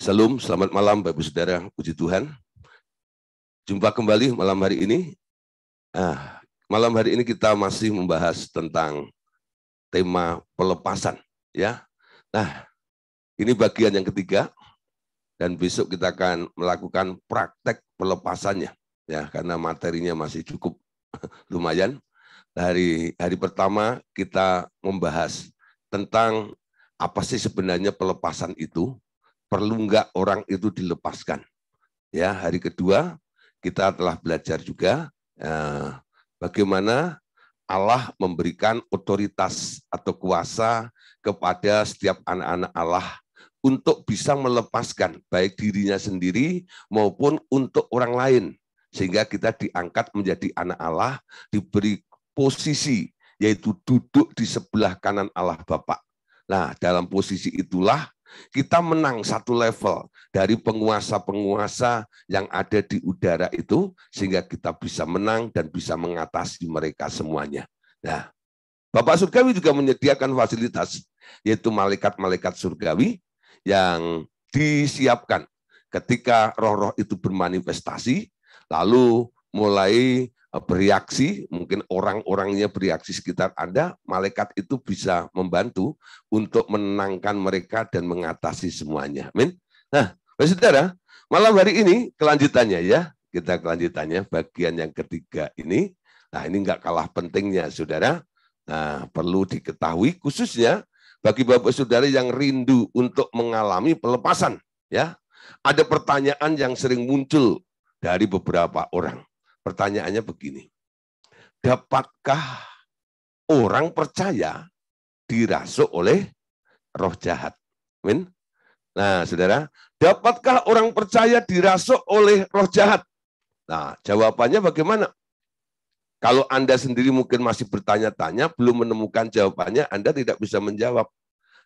Salam, selamat malam Bapak Ibu Saudara, puji Tuhan. Jumpa kembali malam hari ini. Malam hari ini kita masih membahas tentang tema pelepasan, ya. Nah, ini bagian yang ketiga dan besok kita akan melakukan praktek pelepasannya, ya, karena materinya masih cukup lumayan. Hari pertama kita membahas tentang apa sih sebenarnya pelepasan itu, perlu nggak orang itu dilepaskan. Ya, hari kedua kita telah belajar juga bagaimana Allah memberikan otoritas atau kuasa kepada setiap anak-anak Allah untuk bisa melepaskan baik dirinya sendiri maupun untuk orang lain. Sehingga kita diangkat menjadi anak Allah, diberi posisi yaitu duduk di sebelah kanan Allah Bapa. Nah, dalam posisi itulah kita menang satu level dari penguasa-penguasa yang ada di udara itu, sehingga kita bisa menang dan bisa mengatasi mereka semuanya. Nah, Bapak Surgawi juga menyediakan fasilitas, yaitu malaikat-malaikat surgawi yang disiapkan ketika roh-roh itu bermanifestasi, lalu mulai bereaksi, mungkin orang-orangnya bereaksi sekitar Anda, malaikat itu bisa membantu untuk menenangkan mereka dan mengatasi semuanya. Amin. Nah, saudara, malam hari ini kelanjutannya ya, kita kelanjutannya bagian yang ketiga ini. Nah, ini enggak kalah pentingnya, saudara. Nah, perlu diketahui khususnya bagi Bapak Saudara yang rindu untuk mengalami pelepasan, ya. Ada pertanyaan yang sering muncul dari beberapa orang. Pertanyaannya begini, dapatkah orang percaya dirasuk oleh roh jahat? Amin. Nah, saudara, dapatkah orang percaya dirasuk oleh roh jahat? Nah, jawabannya bagaimana? Kalau Anda sendiri mungkin masih bertanya-tanya, belum menemukan jawabannya, Anda tidak bisa menjawab.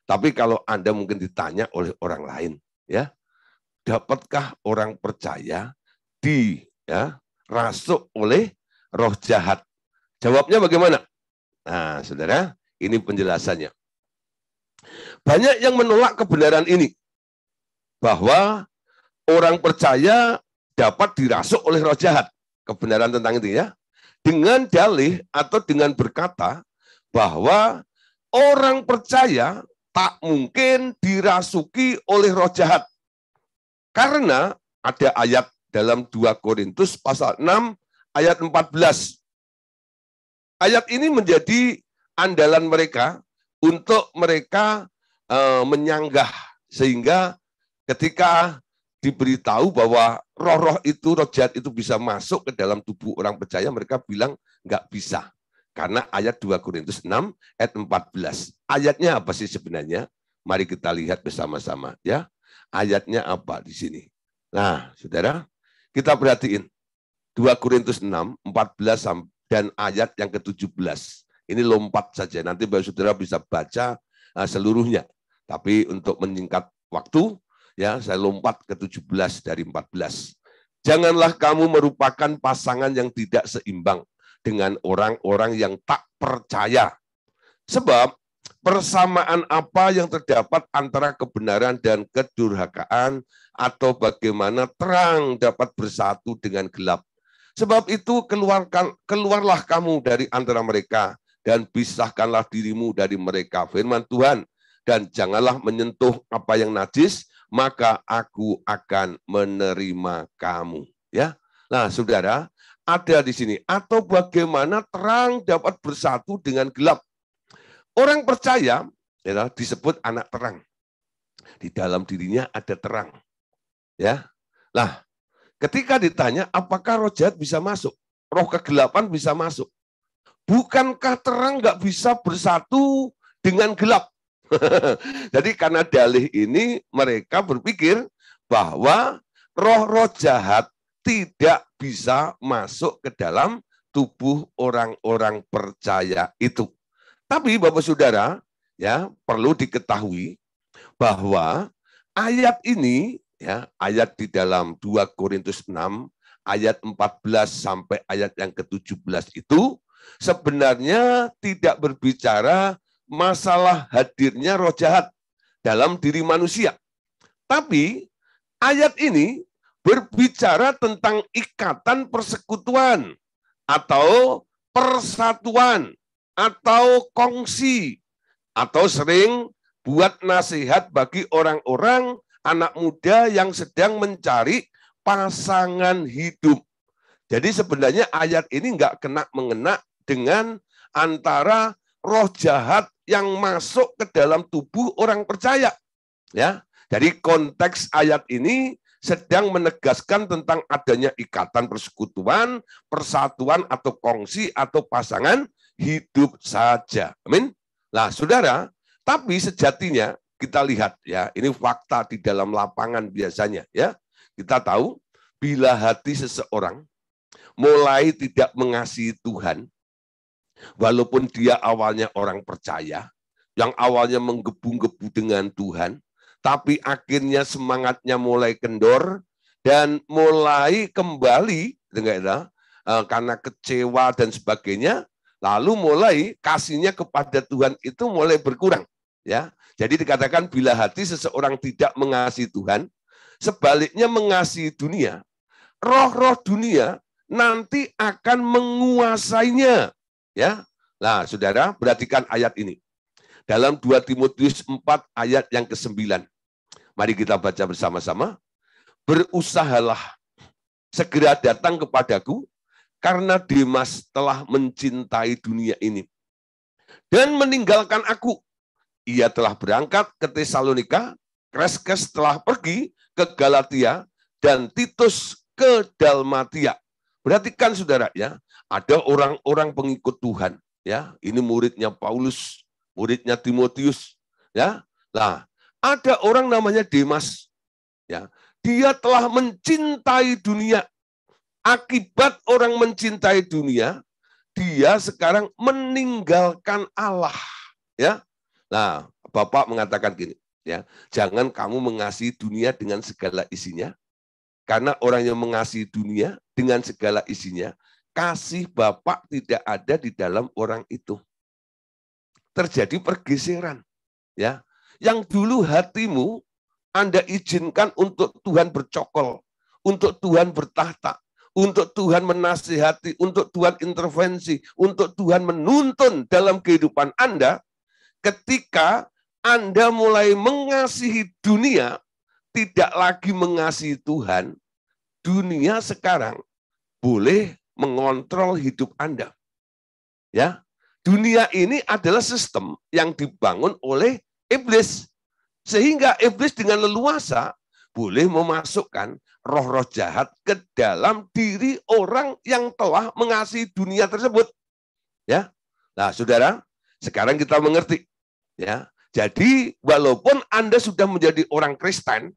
Tapi kalau Anda mungkin ditanya oleh orang lain, ya, dapatkah orang percaya dirasuk oleh roh jahat? Jawabnya bagaimana? Nah, saudara, ini penjelasannya. Banyak yang menolak kebenaran ini, bahwa orang percaya dapat dirasuk oleh roh jahat. Kebenaran tentang itu ya. Dengan dalih atau dengan berkata bahwa orang percaya tak mungkin dirasuki oleh roh jahat. Karena ada ayat dalam 2 Korintus pasal 6 ayat 14. Ayat ini menjadi andalan mereka untuk mereka menyanggah, sehingga ketika diberitahu bahwa roh-roh itu, roh jahat itu bisa masuk ke dalam tubuh orang percaya, mereka bilang nggak bisa. Karena ayat 2 Korintus 6 ayat 14. Ayatnya apa sih sebenarnya? Mari kita lihat bersama-sama ya. Ayatnya apa di sini? Nah, saudara, kita perhatiin 2 Korintus 6 14 dan ayat yang ke-17. Ini lompat saja, nanti Bapak Saudara bisa baca seluruhnya. Tapi untuk menyingkat waktu, ya, saya lompat ke 17 dari 14. Janganlah kamu merupakan pasangan yang tidak seimbang dengan orang-orang yang tak percaya. Sebab persamaan apa yang terdapat antara kebenaran dan kedurhakaan, atau bagaimana terang dapat bersatu dengan gelap. Sebab itu keluarlah kamu dari antara mereka dan pisahkanlah dirimu dari mereka, firman Tuhan. Dan janganlah menyentuh apa yang najis, maka aku akan menerima kamu. Ya, nah saudara, ada di sini. Atau bagaimana terang dapat bersatu dengan gelap. Orang percaya ya, disebut anak terang. Di dalam dirinya ada terang. Ya, nah ketika ditanya apakah roh jahat bisa masuk, roh kegelapan bisa masuk. Bukankah terang nggak bisa bersatu dengan gelap? Jadi karena dalih ini mereka berpikir bahwa roh-roh jahat tidak bisa masuk ke dalam tubuh orang-orang percaya itu. Tapi Bapak Saudara, ya, perlu diketahui bahwa ayat ini, ya, ayat di dalam 2 Korintus 6 ayat 14 sampai ayat yang ke-17 itu sebenarnya tidak berbicara masalah hadirnya roh jahat dalam diri manusia. Tapi Ayat ini berbicara tentang ikatan persekutuan atau persatuan atau kongsi atau sering buat nasihat bagi orang-orang anak muda yang sedang mencari pasangan hidup. Jadi sebenarnya ayat ini nggak mengena dengan antara roh jahat yang masuk ke dalam tubuh orang percaya. Ya, jadi konteks ayat ini sedang menegaskan tentang adanya ikatan persekutuan, persatuan atau kongsi atau pasangan hidup saja. Amin. Nah, saudara, tapi sejatinya kita lihat ya, ini fakta di dalam lapangan biasanya ya. Kita tahu bila hati seseorang mulai tidak mengasihi Tuhan, walaupun dia awalnya orang percaya, yang awalnya menggebu-gebu dengan Tuhan, tapi akhirnya semangatnya mulai kendor dan mulai kembali karena kecewa dan sebagainya, lalu mulai kasihnya kepada Tuhan itu mulai berkurang. Ya, jadi dikatakan bila hati seseorang tidak mengasihi Tuhan, sebaliknya mengasihi dunia, roh-roh dunia nanti akan menguasainya. Ya, nah saudara perhatikan ayat ini. Dalam 2 Timotius 4 ayat yang ke-9. Mari kita baca bersama-sama. Berusahalah segera datang kepadaku, karena Demas telah mencintai dunia ini dan meninggalkan aku. Ia telah berangkat ke Tesalonika, Kreskes telah pergi ke Galatia, dan Titus ke Dalmatia. Perhatikan saudara ya, ada orang-orang pengikut Tuhan ya. Ini muridnya Paulus, muridnya Timotius ya. Nah, ada orang namanya Demas ya. Dia telah mencintai dunia. Akibat orang mencintai dunia, dia sekarang meninggalkan Allah ya. Nah, Bapak mengatakan gini ya, jangan kamu mengasihi dunia dengan segala isinya, karena orang yang mengasihi dunia dengan segala isinya, kasih Bapak tidak ada di dalam orang itu. Terjadi pergeseran ya. Yang dulu hatimu Anda izinkan untuk Tuhan bercokol, untuk Tuhan bertahta, untuk Tuhan menasihati, untuk Tuhan intervensi, untuk Tuhan menuntun dalam kehidupan Anda. Ketika Anda mulai mengasihi dunia, tidak lagi mengasihi Tuhan, dunia sekarang boleh mengontrol hidup Anda. Ya, dunia ini adalah sistem yang dibangun oleh iblis. Sehingga iblis dengan leluasa boleh memasukkan roh-roh jahat ke dalam diri orang yang telah mengasihi dunia tersebut. Ya. Nah, saudara, sekarang kita mengerti. Ya, jadi walaupun Anda sudah menjadi orang Kristen,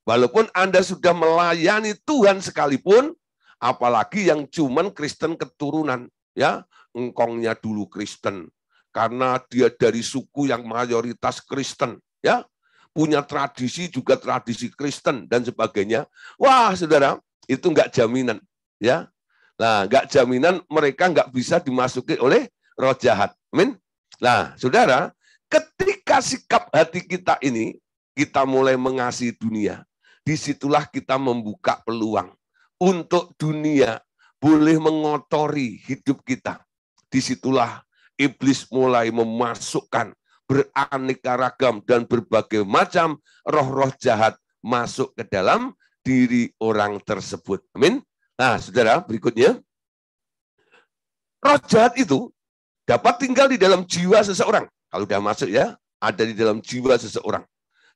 walaupun Anda sudah melayani Tuhan sekalipun, apalagi yang cuman Kristen keturunan, ya, engkongnya dulu Kristen, karena dia dari suku yang mayoritas Kristen, ya, punya tradisi juga tradisi Kristen dan sebagainya. Wah, saudara, itu enggak jaminan, ya. Nah, enggak jaminan mereka enggak bisa dimasuki oleh roh jahat. Amin. Nah, saudara, ketika sikap hati kita ini, kita mulai mengasihi dunia, disitulah kita membuka peluang untuk dunia boleh mengotori hidup kita. Disitulah iblis mulai memasukkan beraneka ragam dan berbagai macam roh-roh jahat masuk ke dalam diri orang tersebut. Amin. Nah, saudara, berikutnya. Roh jahat itu dapat tinggal di dalam jiwa seseorang. Kalau sudah masuk ya, ada di dalam jiwa seseorang.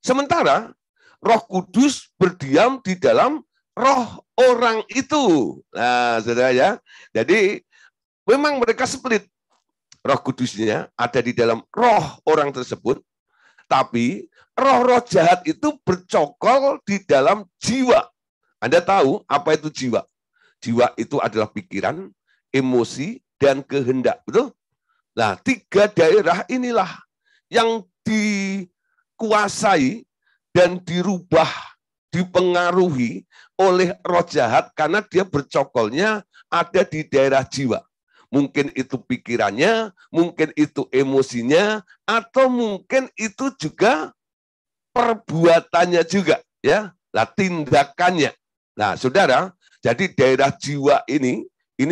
Sementara Roh Kudus berdiam di dalam roh orang itu. Nah, saudara ya. Jadi memang mereka split. Roh Kudusnya ada di dalam roh orang tersebut, tapi roh-roh jahat itu bercokol di dalam jiwa. Anda tahu apa itu jiwa? Jiwa itu adalah pikiran, emosi, dan kehendak. Betul? Nah, 3 daerah inilah yang dikuasai dan dirubah, dipengaruhi oleh roh jahat karena dia bercokolnya ada di daerah jiwa. Mungkin itu pikirannya, mungkin itu emosinya, atau mungkin itu juga perbuatannya juga, ya. Nah, tindakannya. Nah, saudara, jadi daerah jiwa ini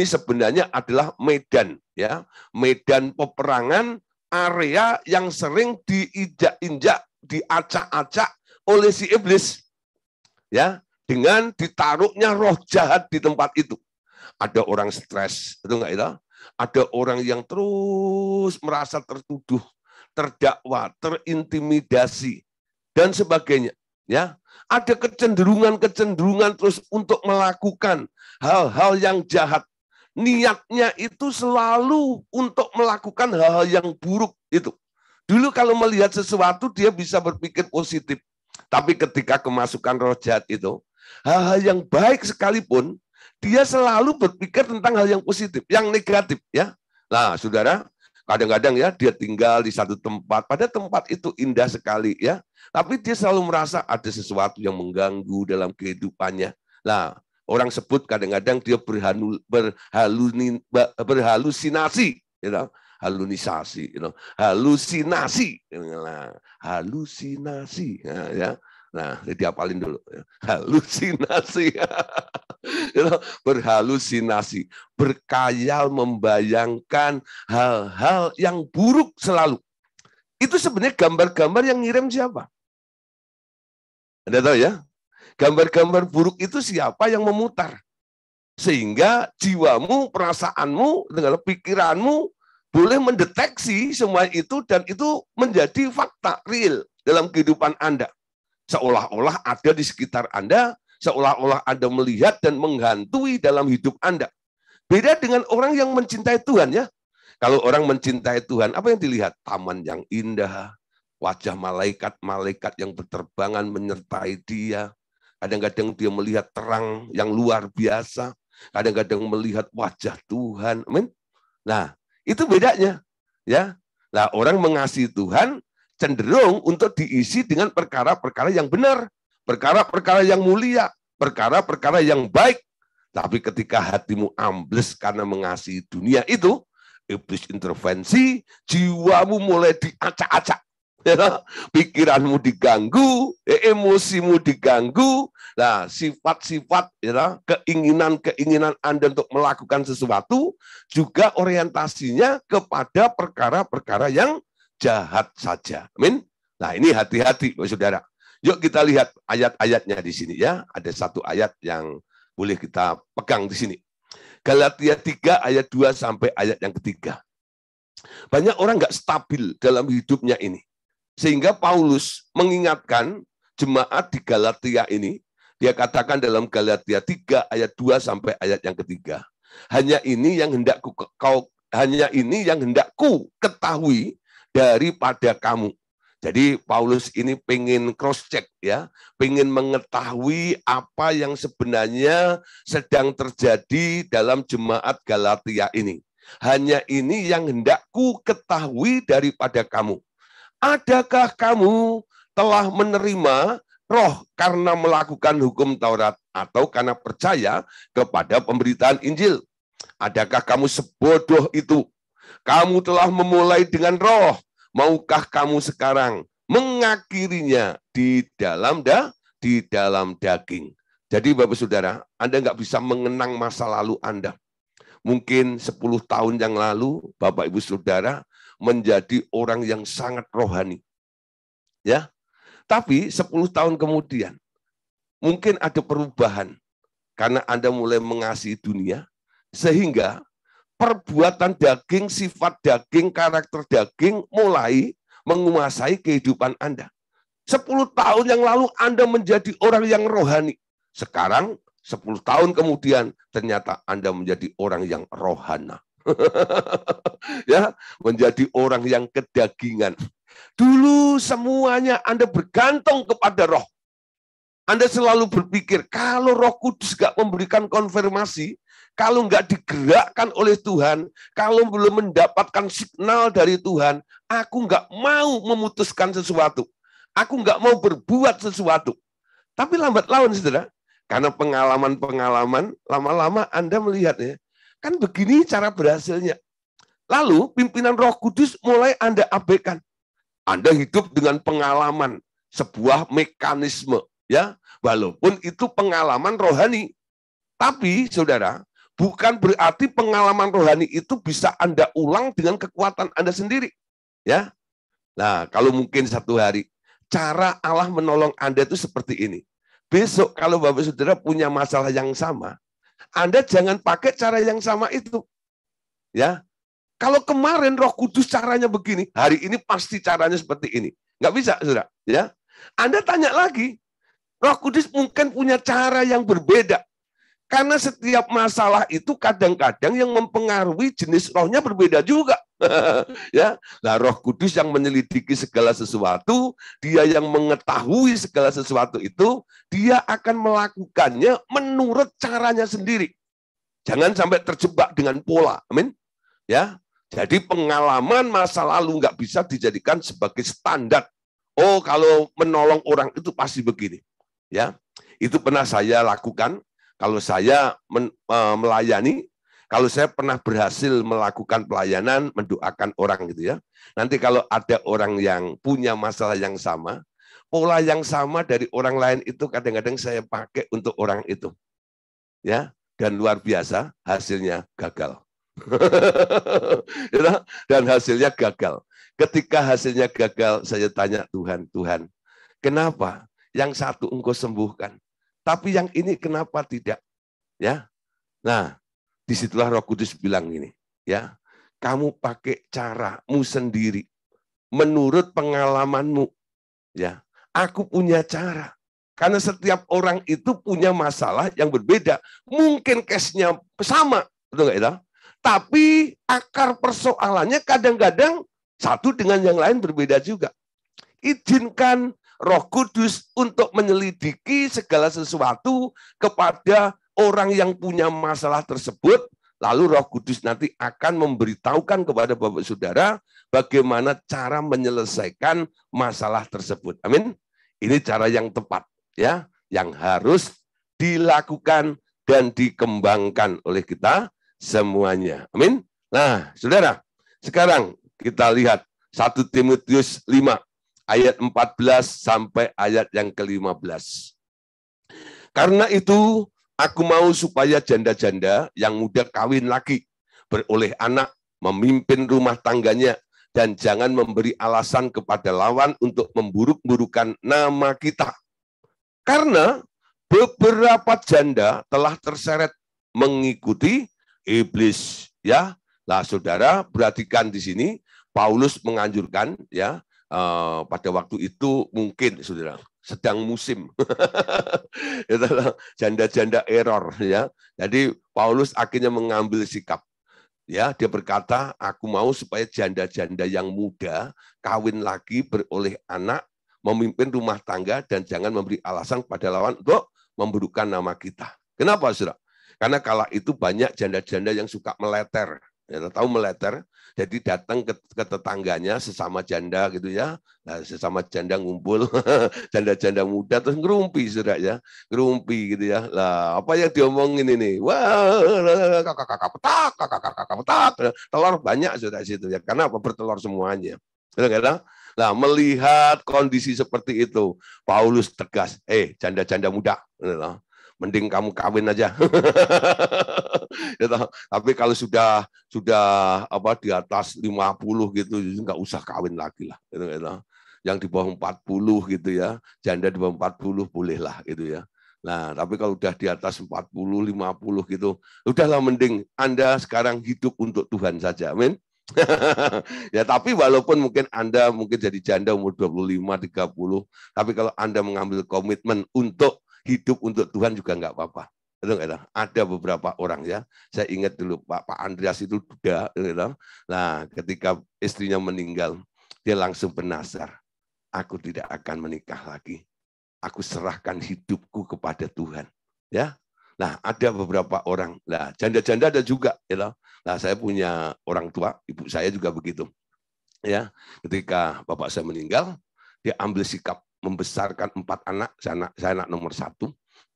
sebenarnya adalah medan, ya, medan peperangan, area yang sering diinjak-injak, diacak-acak oleh si iblis, ya, dengan ditaruhnya roh jahat di tempat itu. Ada orang stres, itu enggak itu? Ada orang yang terus merasa tertuduh, terdakwa, terintimidasi, dan sebagainya. Ya, ada kecenderungan terus untuk melakukan hal-hal yang jahat. Niatnya itu selalu untuk melakukan hal-hal yang buruk itu. Dulu kalau melihat sesuatu dia bisa berpikir positif, tapi ketika kemasukan roh jahat itu, hal-hal yang baik sekalipun dia selalu berpikir tentang hal yang positif, yang negatif, ya. Nah, saudara, kadang-kadang ya dia tinggal di satu tempat, pada tempat itu indah sekali, ya. Tapi dia selalu merasa ada sesuatu yang mengganggu dalam kehidupannya. Nah, orang sebut kadang-kadang dia berhalusinasi, halusinasi, halusinasi, nah, halusinasi, nah, ya. Nah, diapalin dulu, halusinasi. Berhalusinasi, berkhayal, membayangkan hal-hal yang buruk selalu. Itu sebenarnya gambar-gambar yang ngirim siapa? Anda tahu ya? Gambar-gambar buruk itu siapa yang memutar? Sehingga jiwamu, perasaanmu, dengan pikiranmu boleh mendeteksi semua itu dan itu menjadi fakta real dalam kehidupan Anda. Seolah-olah ada di sekitar Anda, seolah-olah Anda melihat dan menghantui dalam hidup Anda. Beda dengan orang yang mencintai Tuhan, ya. Kalau orang mencintai Tuhan, apa yang dilihat? Taman yang indah, wajah malaikat-malaikat yang berterbangan menyertai dia. Kadang-kadang dia melihat terang yang luar biasa. Kadang-kadang melihat wajah Tuhan. Amin. Nah, itu bedanya, ya. Nah, orang mengasihi Tuhan cenderung untuk diisi dengan perkara-perkara yang benar, perkara-perkara yang mulia, perkara-perkara yang baik. Tapi ketika hatimu ambles karena mengasihi dunia itu, iblis intervensi, jiwamu mulai diacak-acak. Ya, pikiranmu diganggu, emosimu diganggu, nah sifat-sifat, ya, keinginan Anda untuk melakukan sesuatu juga orientasinya kepada perkara-perkara yang jahat saja. Amin. Nah, ini hati-hati, saudara. Yuk kita lihat ayat-ayatnya di sini, ya. Ada satu ayat yang boleh kita pegang di sini. Galatia 3 ayat 2 sampai ayat yang ketiga. Banyak orang nggak stabil dalam hidupnya ini. Sehingga Paulus mengingatkan jemaat di Galatia ini, dia katakan dalam Galatia 3 ayat 2 sampai ayat yang ketiga. Hanya ini yang hendakku ketahui daripada kamu. Jadi Paulus ini pengen cross check, ya, pengen mengetahui apa yang sebenarnya sedang terjadi dalam jemaat Galatia ini. Hanya ini yang hendakku ketahui daripada kamu. Adakah kamu telah menerima roh karena melakukan hukum Taurat atau karena percaya kepada pemberitaan Injil? Adakah kamu sebodoh itu? Kamu telah memulai dengan roh. Maukah kamu sekarang mengakhirinya di dalam daging? Jadi Bapak Saudara, Anda nggak bisa mengenang masa lalu Anda. Mungkin 10 tahun yang lalu, Bapak Ibu Saudara menjadi orang yang sangat rohani. Ya. Tapi 10 tahun kemudian, mungkin ada perubahan. Karena Anda mulai mengasihi dunia, sehingga perbuatan daging, sifat daging, karakter daging mulai menguasai kehidupan Anda. 10 tahun yang lalu Anda menjadi orang yang rohani. Sekarang 10 tahun kemudian ternyata Anda menjadi orang yang rohana. Ya, menjadi orang yang kedagingan. Dulu semuanya Anda bergantung kepada roh. Anda selalu berpikir, kalau Roh Kudus gak memberikan konfirmasi, kalau nggak digerakkan oleh Tuhan, kalau belum mendapatkan signal dari Tuhan, aku nggak mau memutuskan sesuatu. Aku nggak mau berbuat sesuatu. Tapi lambat laun, saudara, karena pengalaman-pengalaman, lama-lama Anda melihatnya, kan begini cara berhasilnya. Lalu pimpinan Roh Kudus mulai Anda abaikan. Anda hidup dengan pengalaman, sebuah mekanisme. Ya, walaupun itu pengalaman rohani. Tapi saudara, bukan berarti pengalaman rohani itu bisa Anda ulang dengan kekuatan Anda sendiri. Ya. Nah, kalau mungkin satu hari cara Allah menolong Anda itu seperti ini. Besok kalau Bapak Saudara punya masalah yang sama, Anda jangan pakai cara yang sama itu. Ya. Kalau kemarin Roh Kudus caranya begini, hari ini pasti caranya seperti ini. Nggak bisa, Saudara. Ya. Anda tanya lagi, Roh Kudus mungkin punya cara yang berbeda. Karena setiap masalah itu kadang-kadang yang mempengaruhi jenis rohnya berbeda juga. Ya, nah Roh Kudus yang menyelidiki segala sesuatu, dia yang mengetahui segala sesuatu itu, dia akan melakukannya menurut caranya sendiri. Jangan sampai terjebak dengan pola. Amin. Ya, jadi pengalaman masa lalu nggak bisa dijadikan sebagai standar. Oh, kalau menolong orang itu pasti begini. Ya, itu pernah saya lakukan. Kalau saya melayani, kalau saya pernah berhasil melakukan pelayanan, mendoakan orang gitu ya. Nanti kalau ada orang yang punya masalah yang sama, pola yang sama dari orang lain itu kadang-kadang saya pakai untuk orang itu. Ya, dan luar biasa hasilnya gagal. Dan hasilnya gagal. Ketika hasilnya gagal, saya tanya Tuhan, Tuhan, kenapa yang satu Engkau sembuhkan? Tapi yang ini kenapa tidak? Ya, nah disitulah Roh Kudus bilang gini, ya, kamu pakai caramu sendiri, menurut pengalamanmu, ya. Aku punya cara, karena setiap orang itu punya masalah yang berbeda. Mungkin case-nya sama, betul nggak itu? Tapi akar persoalannya kadang-kadang satu dengan yang lain berbeda juga. Izinkan Roh Kudus untuk menyelidiki segala sesuatu kepada orang yang punya masalah tersebut, lalu Roh Kudus nanti akan memberitahukan kepada Bapak Saudara bagaimana cara menyelesaikan masalah tersebut. Amin. Ini cara yang tepat, ya, yang harus dilakukan dan dikembangkan oleh kita semuanya. Amin. Nah, Saudara, sekarang kita lihat 1 Timotius 5 ayat 14 sampai ayat yang ke-15. Karena itu aku mau supaya janda-janda yang muda kawin lagi, beroleh anak, memimpin rumah tangganya, dan jangan memberi alasan kepada lawan untuk memburuk-burukan nama kita. Karena beberapa janda telah terseret mengikuti iblis. Ya, lah saudara perhatikan di sini Paulus menganjurkan, ya, pada waktu itu mungkin saudara sedang musim janda-janda error, ya. Jadi Paulus akhirnya mengambil sikap, ya, dia berkata, aku mau supaya janda-janda yang muda kawin lagi, beroleh anak, memimpin rumah tangga, dan jangan memberi alasan pada lawan untuk memburukkan nama kita. Kenapa, saudara? Karena kala itu banyak janda-janda yang suka meleter. Ya, tahu meleter, jadi datang ke tetangganya sesama janda gitu ya, nah, sesama janda ngumpul, janda-janda muda terus ngerumpi, saudara ya, ngerumpi gitu ya. Lah apa yang diomongin ini? Wah, kakak petak, telur banyak saudara situ ya. Karena apa? Bertelur semuanya. Nah, melihat kondisi seperti itu, Paulus tegas, janda-janda muda, mending kamu kawin aja. Tapi kalau sudah apa di atas 50 gitu, nggak usah kawin lagi lah. Yang di bawah 40 gitu ya, janda di bawah 40 bolehlah gitu ya. Nah, tapi kalau udah di atas 40, 50 gitu, udahlah mending Anda sekarang hidup untuk Tuhan saja. Amin. Ya, tapi walaupun mungkin Anda mungkin jadi janda umur 25, 30, tapi kalau Anda mengambil komitmen untuk hidup untuk Tuhan juga nggak apa-apa. Ada beberapa orang ya, saya ingat dulu Pak Andreas itu duda. Nah, ketika istrinya meninggal, dia langsung bernazar, aku tidak akan menikah lagi. Aku serahkan hidupku kepada Tuhan. Ya, nah ada beberapa orang. Nah, janda-janda ada juga. Ya, nah, saya punya orang tua, ibu saya juga begitu. Ya, ketika bapak saya meninggal, dia ambil sikap membesarkan 4 anak. Saya anak nomor 1.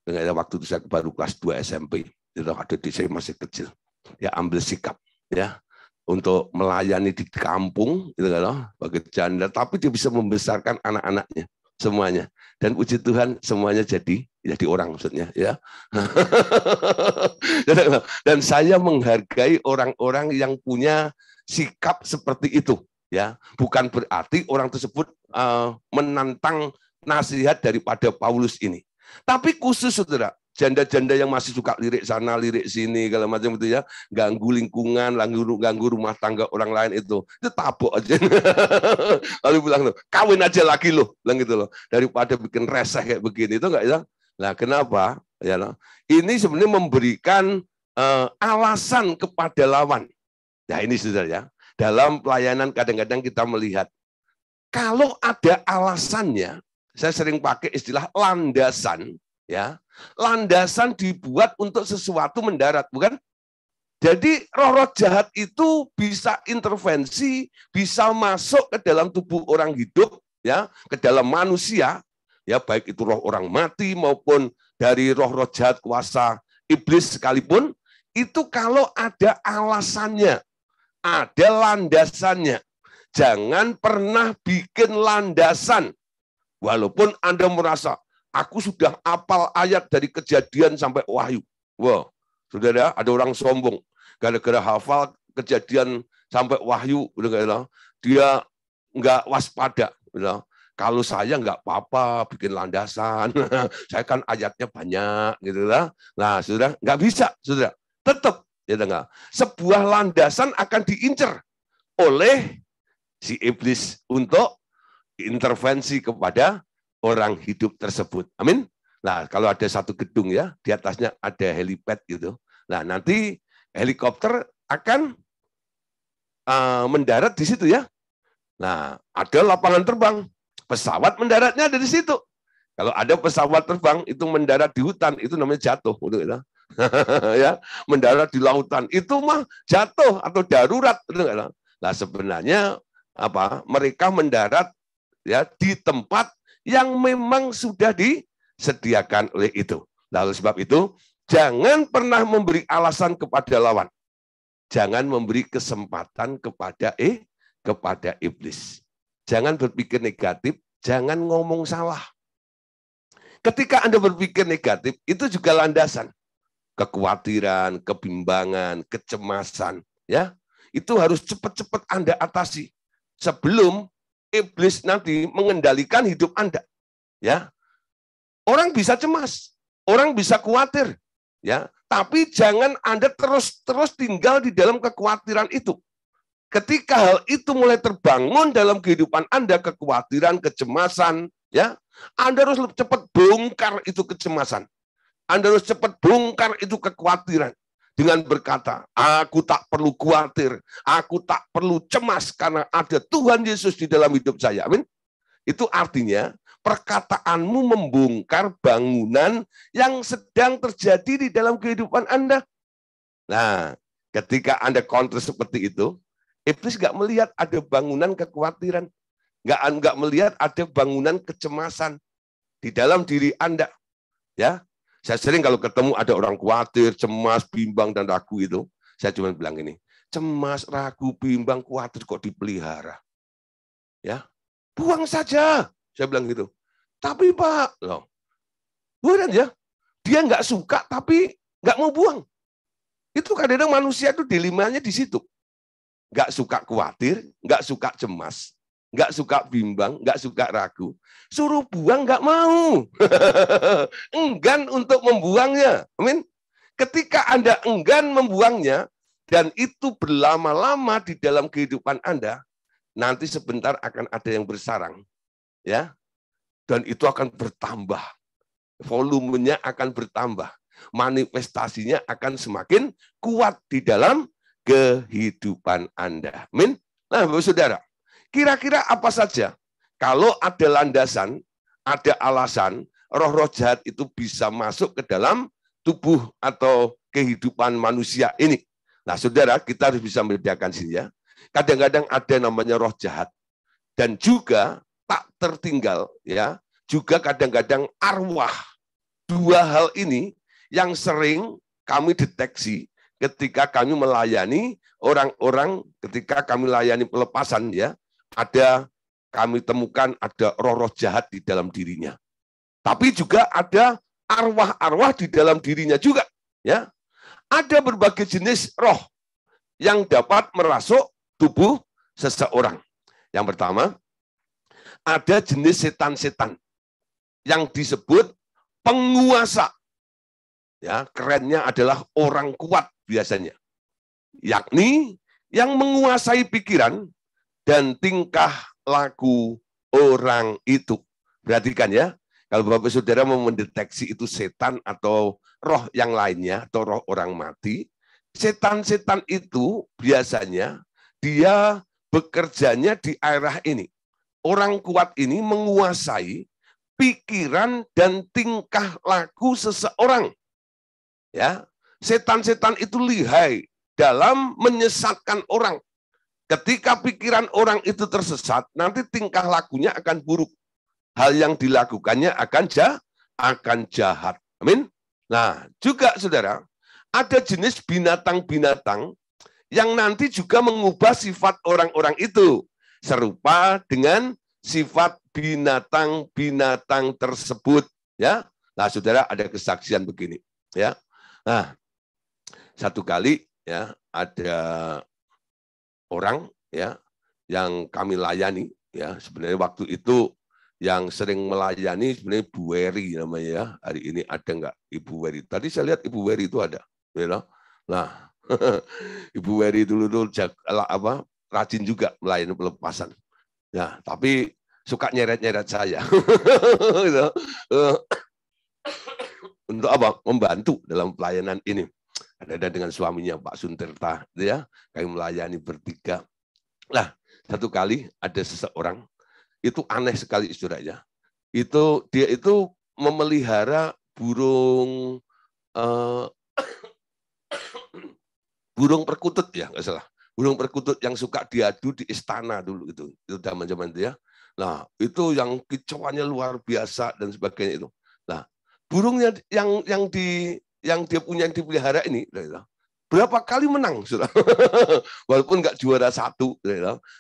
Waktu itu saya baru kelas 2 SMP. Adik saya masih kecil. Dia ambil sikap, ya, untuk melayani di kampung, gitu kan, sebagai janda. Tapi dia bisa membesarkan anak-anaknya. semuanya. Dan puji Tuhan semuanya jadi orang maksudnya ya. Dan saya menghargai orang-orang yang punya sikap seperti itu ya. Bukan berarti orang tersebut menantang nasihat daripada Paulus ini. Tapi khusus saudara, janda-janda yang masih suka lirik sana, lirik sini, segala macam itu ya, ganggu lingkungan, ganggu rumah tangga orang lain itu tabok aja. Lalu bilang, kawin aja lagi loh, bilang gitu loh, daripada bikin reseh kayak begini itu enggak ya? Nah, kenapa? Ya, ini sebenarnya memberikan alasan kepada lawan. Nah, ini saudara ya, dalam pelayanan kadang-kadang kita melihat kalau ada alasannya, saya sering pakai istilah landasan, ya. Landasan dibuat untuk sesuatu mendarat, bukan? Jadi roh-roh jahat itu bisa intervensi, bisa masuk ke dalam tubuh orang hidup, ya, ke dalam manusia, ya, baik itu roh orang mati maupun dari roh-roh jahat kuasa iblis sekalipun, itu kalau ada alasannya, ada landasannya. Jangan pernah bikin landasan, walaupun Anda merasa aku sudah hafal ayat dari Kejadian sampai Wahyu. Wah, saudara, ada orang sombong. Gara-gara hafal Kejadian sampai Wahyu, dia nggak waspada. Kalau saya nggak apa-apa bikin landasan, saya kan ayatnya banyak, gitu lah. Nah, saudara, nggak bisa, saudara. Tetap, ya enggak. Sebuah landasan akan diincar oleh si iblis untuk intervensi kepada orang hidup tersebut. Amin. Nah, kalau ada satu gedung ya, di atasnya ada helipad gitu. Nah, nanti helikopter akan mendarat di situ ya. Nah, ada lapangan terbang. Pesawat mendaratnya ada di situ. Kalau ada pesawat terbang itu mendarat di hutan, itu namanya jatuh. Ya, mendarat di lautan, itu mah jatuh atau darurat. Nah, sebenarnya apa? Mereka mendarat ya di tempat yang memang sudah disediakan oleh itu. Lalu sebab itu, jangan pernah memberi alasan kepada lawan. Jangan memberi kesempatan kepada iblis. Jangan berpikir negatif, jangan ngomong salah. Ketika Anda berpikir negatif, itu juga landasan. Kekhawatiran, kebimbangan, kecemasan, ya. Itu harus cepat-cepat Anda atasi sebelum iblis nanti mengendalikan hidup Anda. Ya. Orang bisa cemas, orang bisa khawatir, ya. Tapi jangan Anda terus tinggal di dalam kekhawatiran itu. Ketika hal itu mulai terbangun dalam kehidupan Anda, kekhawatiran, kecemasan, ya, Anda harus cepat bongkar itu kecemasan. Anda harus cepat bongkar itu kekhawatiran. Dengan berkata, aku tak perlu khawatir, aku tak perlu cemas karena ada Tuhan Yesus di dalam hidup saya. Amin. Itu artinya perkataanmu membongkar bangunan yang sedang terjadi di dalam kehidupan Anda. Nah, ketika Anda counter seperti itu, iblis nggak melihat ada bangunan kekhawatiran, nggak melihat ada bangunan kecemasan di dalam diri Anda. Ya. Saya sering kalau ketemu ada orang khawatir, cemas, bimbang, dan ragu itu, saya cuma bilang ini, cemas, ragu, bimbang, khawatir kok dipelihara. Ya, buang saja, saya bilang gitu. Tapi Pak, loh, bukan ya, dia nggak suka tapi nggak mau buang. Itu kadang-kadang manusia itu dilemanya di situ. Nggak suka khawatir, nggak suka cemas, nggak suka bimbang, nggak suka ragu, suruh buang nggak mau, enggan untuk membuangnya. Amin. Ketika Anda enggan membuangnya dan itu berlama-lama di dalam kehidupan Anda, nanti sebentar akan ada yang bersarang, ya, dan itu akan bertambah, volumenya akan bertambah, manifestasinya akan semakin kuat di dalam kehidupan Anda. Amin. Nah, Bapak Saudara. Kira-kira apa saja? Kalau ada landasan, ada alasan, roh-roh jahat itu bisa masuk ke dalam tubuh atau kehidupan manusia ini. Nah, saudara, kita harus bisa membedakan sini ya. Kadang-kadang ada namanya roh jahat. Dan juga tak tertinggal, ya. Juga kadang-kadang arwah. Dua hal ini yang sering kami deteksi ketika kami melayani orang-orang, ketika kami melayani pelepasan, ya. Ada kami temukan ada roh-roh jahat di dalam dirinya. Tapi juga ada arwah-arwah di dalam dirinya juga. Ya, ada berbagai jenis roh yang dapat merasuk tubuh seseorang. Yang pertama, ada jenis setan-setan yang disebut penguasa. Ya, kerennya adalah orang kuat biasanya. Yakni yang menguasai pikiran dan tingkah laku orang itu. Perhatikan ya, kalau Bapak Saudara mau mendeteksi itu setan atau roh yang lainnya, atau roh orang mati, setan-setan itu biasanya dia bekerjanya di arah ini. Orang kuat ini menguasai pikiran dan tingkah laku seseorang. Ya, setan-setan itu lihai dalam menyesatkan orang. Ketika pikiran orang itu tersesat, nanti tingkah lakunya akan buruk. Hal yang dilakukannya akan jahat. Amin. Nah, juga saudara, ada jenis binatang-binatang yang nanti juga mengubah sifat orang-orang itu. Serupa dengan sifat binatang-binatang tersebut. Ya, nah saudara ada kesaksian begini. Ya, nah satu kali ya ada orang ya yang kami layani ya, sebenarnya waktu itu yang sering melayani sebenarnya Ibu Weri namanya ya. Hari ini ada enggak Ibu Weri? Tadi saya lihat Ibu Weri itu ada, ya. Nah, Ibu Weri dulu rajin juga melayani pelepasan. Ya, tapi suka nyeret-nyeret saya. Untuk apa? Membantu dalam pelayanan ini. Ada dengan suaminya Pak Suntirta, ya. Kami melayani bertiga. Nah, satu kali ada seseorang itu aneh sekali istilahnya. Dia itu memelihara burung burung perkutut ya, nggak salah. Burung perkutut yang suka diadu di istana dulu itu zaman-zaman itu ya. Nah, itu yang kicauannya luar biasa dan sebagainya itu. Nah, burungnya yang dia punya yang dipelihara ini berapa kali menang sudah. Walaupun nggak juara 1,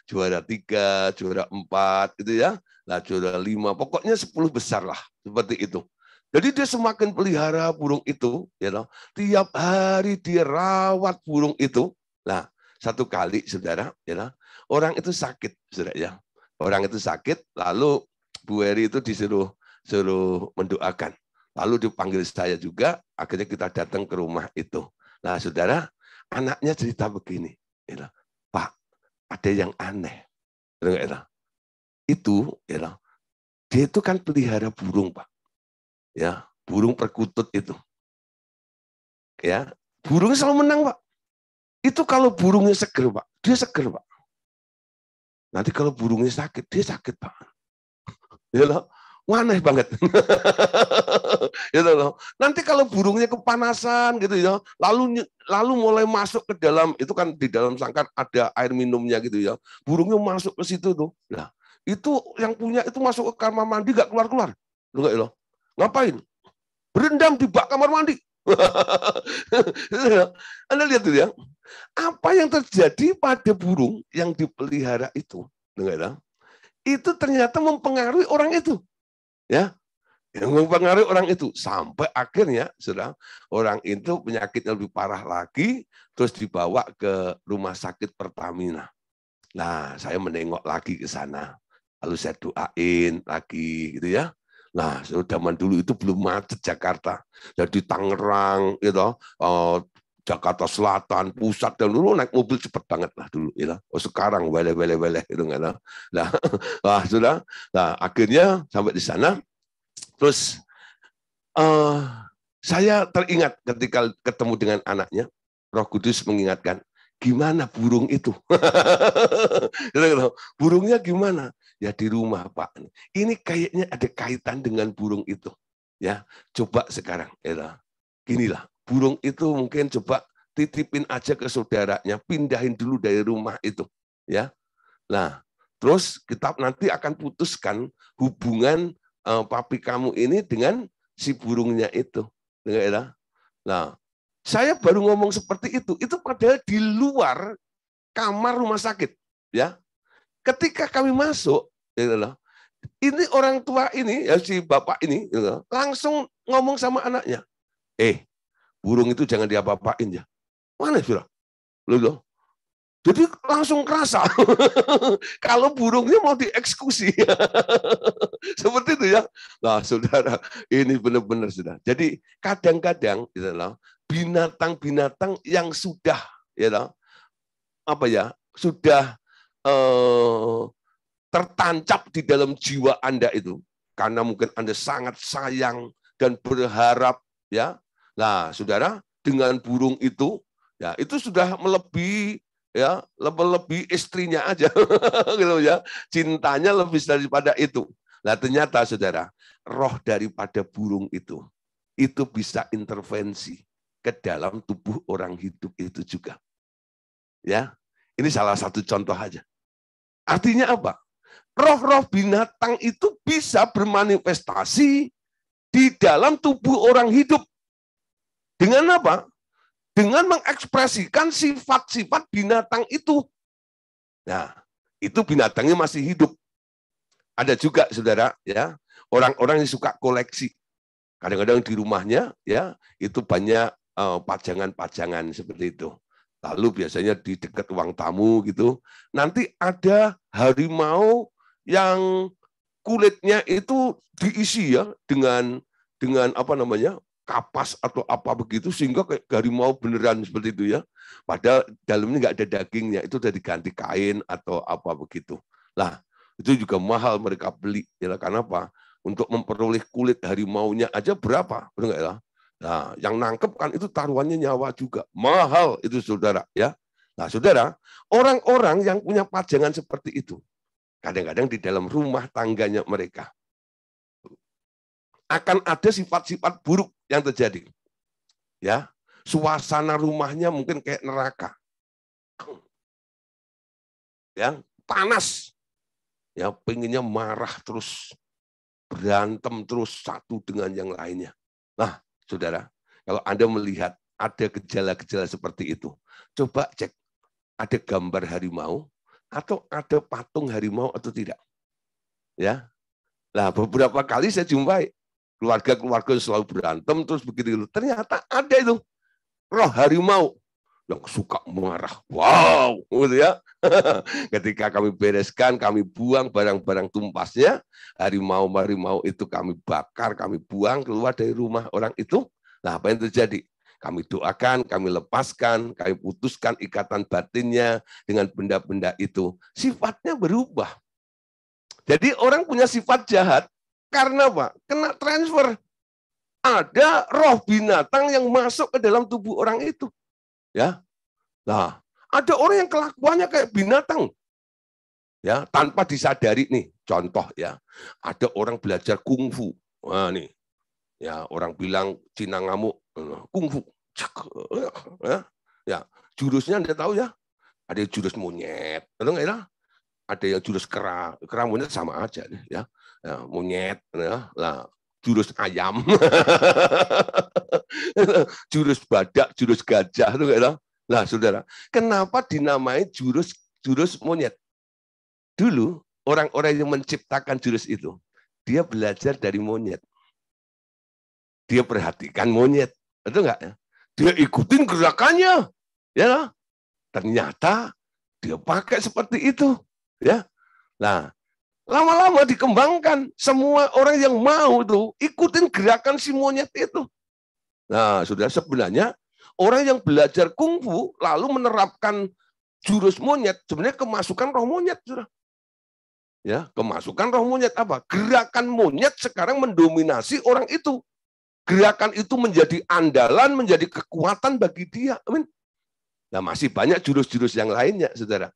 juara 3, juara 4 gitu ya. Nah, juara 5, pokoknya 10 besar lah seperti itu. Jadi dia semakin pelihara burung itu, ya, tiap hari dia rawat burung itu. Nah, satu kali saudara, ya, orang itu sakit, saudara ya. Orang itu sakit, lalu Bu Heri itu suruh mendoakan. Lalu dipanggil saya juga, akhirnya kita datang ke rumah itu. Nah, saudara, anaknya cerita begini, ya, Pak, ada yang aneh. Itu, ya, dia itu kan pelihara burung, Pak. Ya, burung perkutut itu. Ya, burungnya selalu menang, Pak. Itu kalau burungnya seger, Pak. Dia seger, Pak. Nanti kalau burungnya sakit, dia sakit, Pak. Ya loh, aneh banget. Gitu loh. Nanti kalau burungnya kepanasan gitu ya, lalu mulai masuk ke dalam, itu kan di dalam sangkar ada air minumnya gitu ya. Burungnya masuk ke situ tuh. Nah, itu yang punya itu masuk ke kamar mandi gak keluar-keluar. Loh, ngapain? Berendam di bak kamar mandi. Anda lihat tuh ya. Apa yang terjadi pada burung yang dipelihara itu, itu ternyata mempengaruhi orang itu. Ya, yang mempengaruhi orang itu sampai akhirnya sudah orang itu penyakitnya lebih parah lagi, terus dibawa ke rumah sakit Pertamina. Nah, saya menengok lagi ke sana, lalu saya doain lagi gitu ya. Nah, zaman dulu itu belum macet Jakarta, jadi Tangerang, gitu, Jakarta Selatan, Pusat, dan dulu naik mobil cepet banget lah dulu. Gitu. Oh, sekarang wele itu nggak tahu. Nah, sudah. Nah, akhirnya sampai di sana. Terus saya teringat ketika ketemu dengan anaknya, Roh Kudus mengingatkan, gimana burung itu? Burungnya gimana? Ya di rumah, Pak. Ini kayaknya ada kaitan dengan burung itu. Ya, coba sekarang, ya. Ginilah, burung itu mungkin coba titipin aja ke saudaranya, pindahin dulu dari rumah itu, ya. Nah, terus kita nanti akan putuskan hubungan papi kamu ini dengan si burungnya itu. Nah, saya baru ngomong seperti itu padahal di luar kamar rumah sakit, ya. Ketika kami masuk, Gitu loh. Ini orang tua ini, ya si bapak ini, gitu loh, langsung ngomong sama anaknya, burung itu jangan diapa-apain ya. Mana sudah? Loh. Jadi langsung kerasa kalau burungnya mau dieksekusi. Seperti itu ya. Nah, saudara, ini benar-benar sudah. Jadi kadang-kadang gitu loh, binatang-binatang yang sudah sudah tertancap di dalam jiwa Anda itu, karena mungkin Anda sangat sayang dan berharap, ya. Nah, saudara, dengan burung itu, ya, itu sudah melebihi, ya, lebih istrinya aja, gitu ya. Cintanya lebih daripada itu. Nah, ternyata saudara, roh daripada burung itu bisa intervensi ke dalam tubuh orang hidup itu juga. Ya, ini salah satu contoh aja. Artinya apa? Roh-roh binatang itu bisa bermanifestasi di dalam tubuh orang hidup. Dengan apa? Dengan mengekspresikan sifat-sifat binatang itu. Nah, itu binatangnya masih hidup. Ada juga, saudara, ya, orang-orang yang suka koleksi. Kadang-kadang di rumahnya, ya, itu banyak pajangan-pajangan seperti itu. Lalu biasanya di dekat ruang tamu gitu, nanti ada harimau yang kulitnya itu diisi ya dengan apa namanya, kapas atau apa begitu, sehingga kayak harimau beneran seperti itu ya. Padahal dalamnya nggak ada dagingnya, itu udah diganti kain atau apa begitu. Lah, itu juga mahal mereka beli ya. Karena apa? Untuk memperoleh kulit harimaunya aja berapa? Benar nggak ya? Nah, yang nangkep kan itu taruhannya nyawa juga. Mahal itu, saudara, ya. Nah, saudara, orang-orang yang punya pajangan seperti itu, kadang-kadang di dalam rumah tangganya mereka akan ada sifat-sifat buruk yang terjadi. Ya, suasana rumahnya mungkin kayak neraka. Ya, panas. Ya, pengennya marah terus, berantem terus satu dengan yang lainnya. Nah, saudara, kalau Anda melihat ada gejala-gejala seperti itu, coba cek ada gambar harimau atau ada patung harimau atau tidak. Ya, nah beberapa kali saya jumpai keluarga-keluarga yang selalu berantem terus begitu. Ternyata ada itu roh harimau yang suka marah. Wow, gitu ya. Ketika kami bereskan, kami buang barang-barang tumpasnya, harimau-harimau itu kami bakar, kami buang keluar dari rumah orang itu. Nah, apa yang terjadi? Kami doakan, kami lepaskan, kami putuskan ikatan batinnya dengan benda-benda itu. Sifatnya berubah. Jadi orang punya sifat jahat karena apa? Kena transfer. Ada roh binatang yang masuk ke dalam tubuh orang itu. Ya. Nah, ada orang yang kelakuannya kayak binatang. Ya, tanpa disadari nih. Contoh ya. Ada orang belajar kungfu. Wah, nih. Ya, orang bilang Cina ngamuk, kungfu. Ya, jurusnya Anda tahu ya? Ada jurus monyet, betul nggak ya? Ada yang jurus kera monyet sama aja nih ya. Ya, monyet ya. Lah, jurus ayam. Jurus badak, jurus gajah itu enggak. Nah, saudara, kenapa dinamai jurus monyet? Dulu orang-orang yang menciptakan jurus itu, dia belajar dari monyet. Dia perhatikan monyet, betul nggak ya? Dia ikutin gerakannya, ya. Ternyata dia pakai seperti itu, ya. Nah, lama-lama dikembangkan, semua orang yang mau tuh ikutin gerakan si monyet itu. Nah, saudara, sebenarnya orang yang belajar kungfu lalu menerapkan jurus monyet, sebenarnya kemasukan roh monyet, saudara. Ya, kemasukan roh monyet apa? Gerakan monyet sekarang mendominasi orang itu. Gerakan itu menjadi andalan, menjadi kekuatan bagi dia. Amin. Nah, masih banyak jurus-jurus yang lainnya, saudara.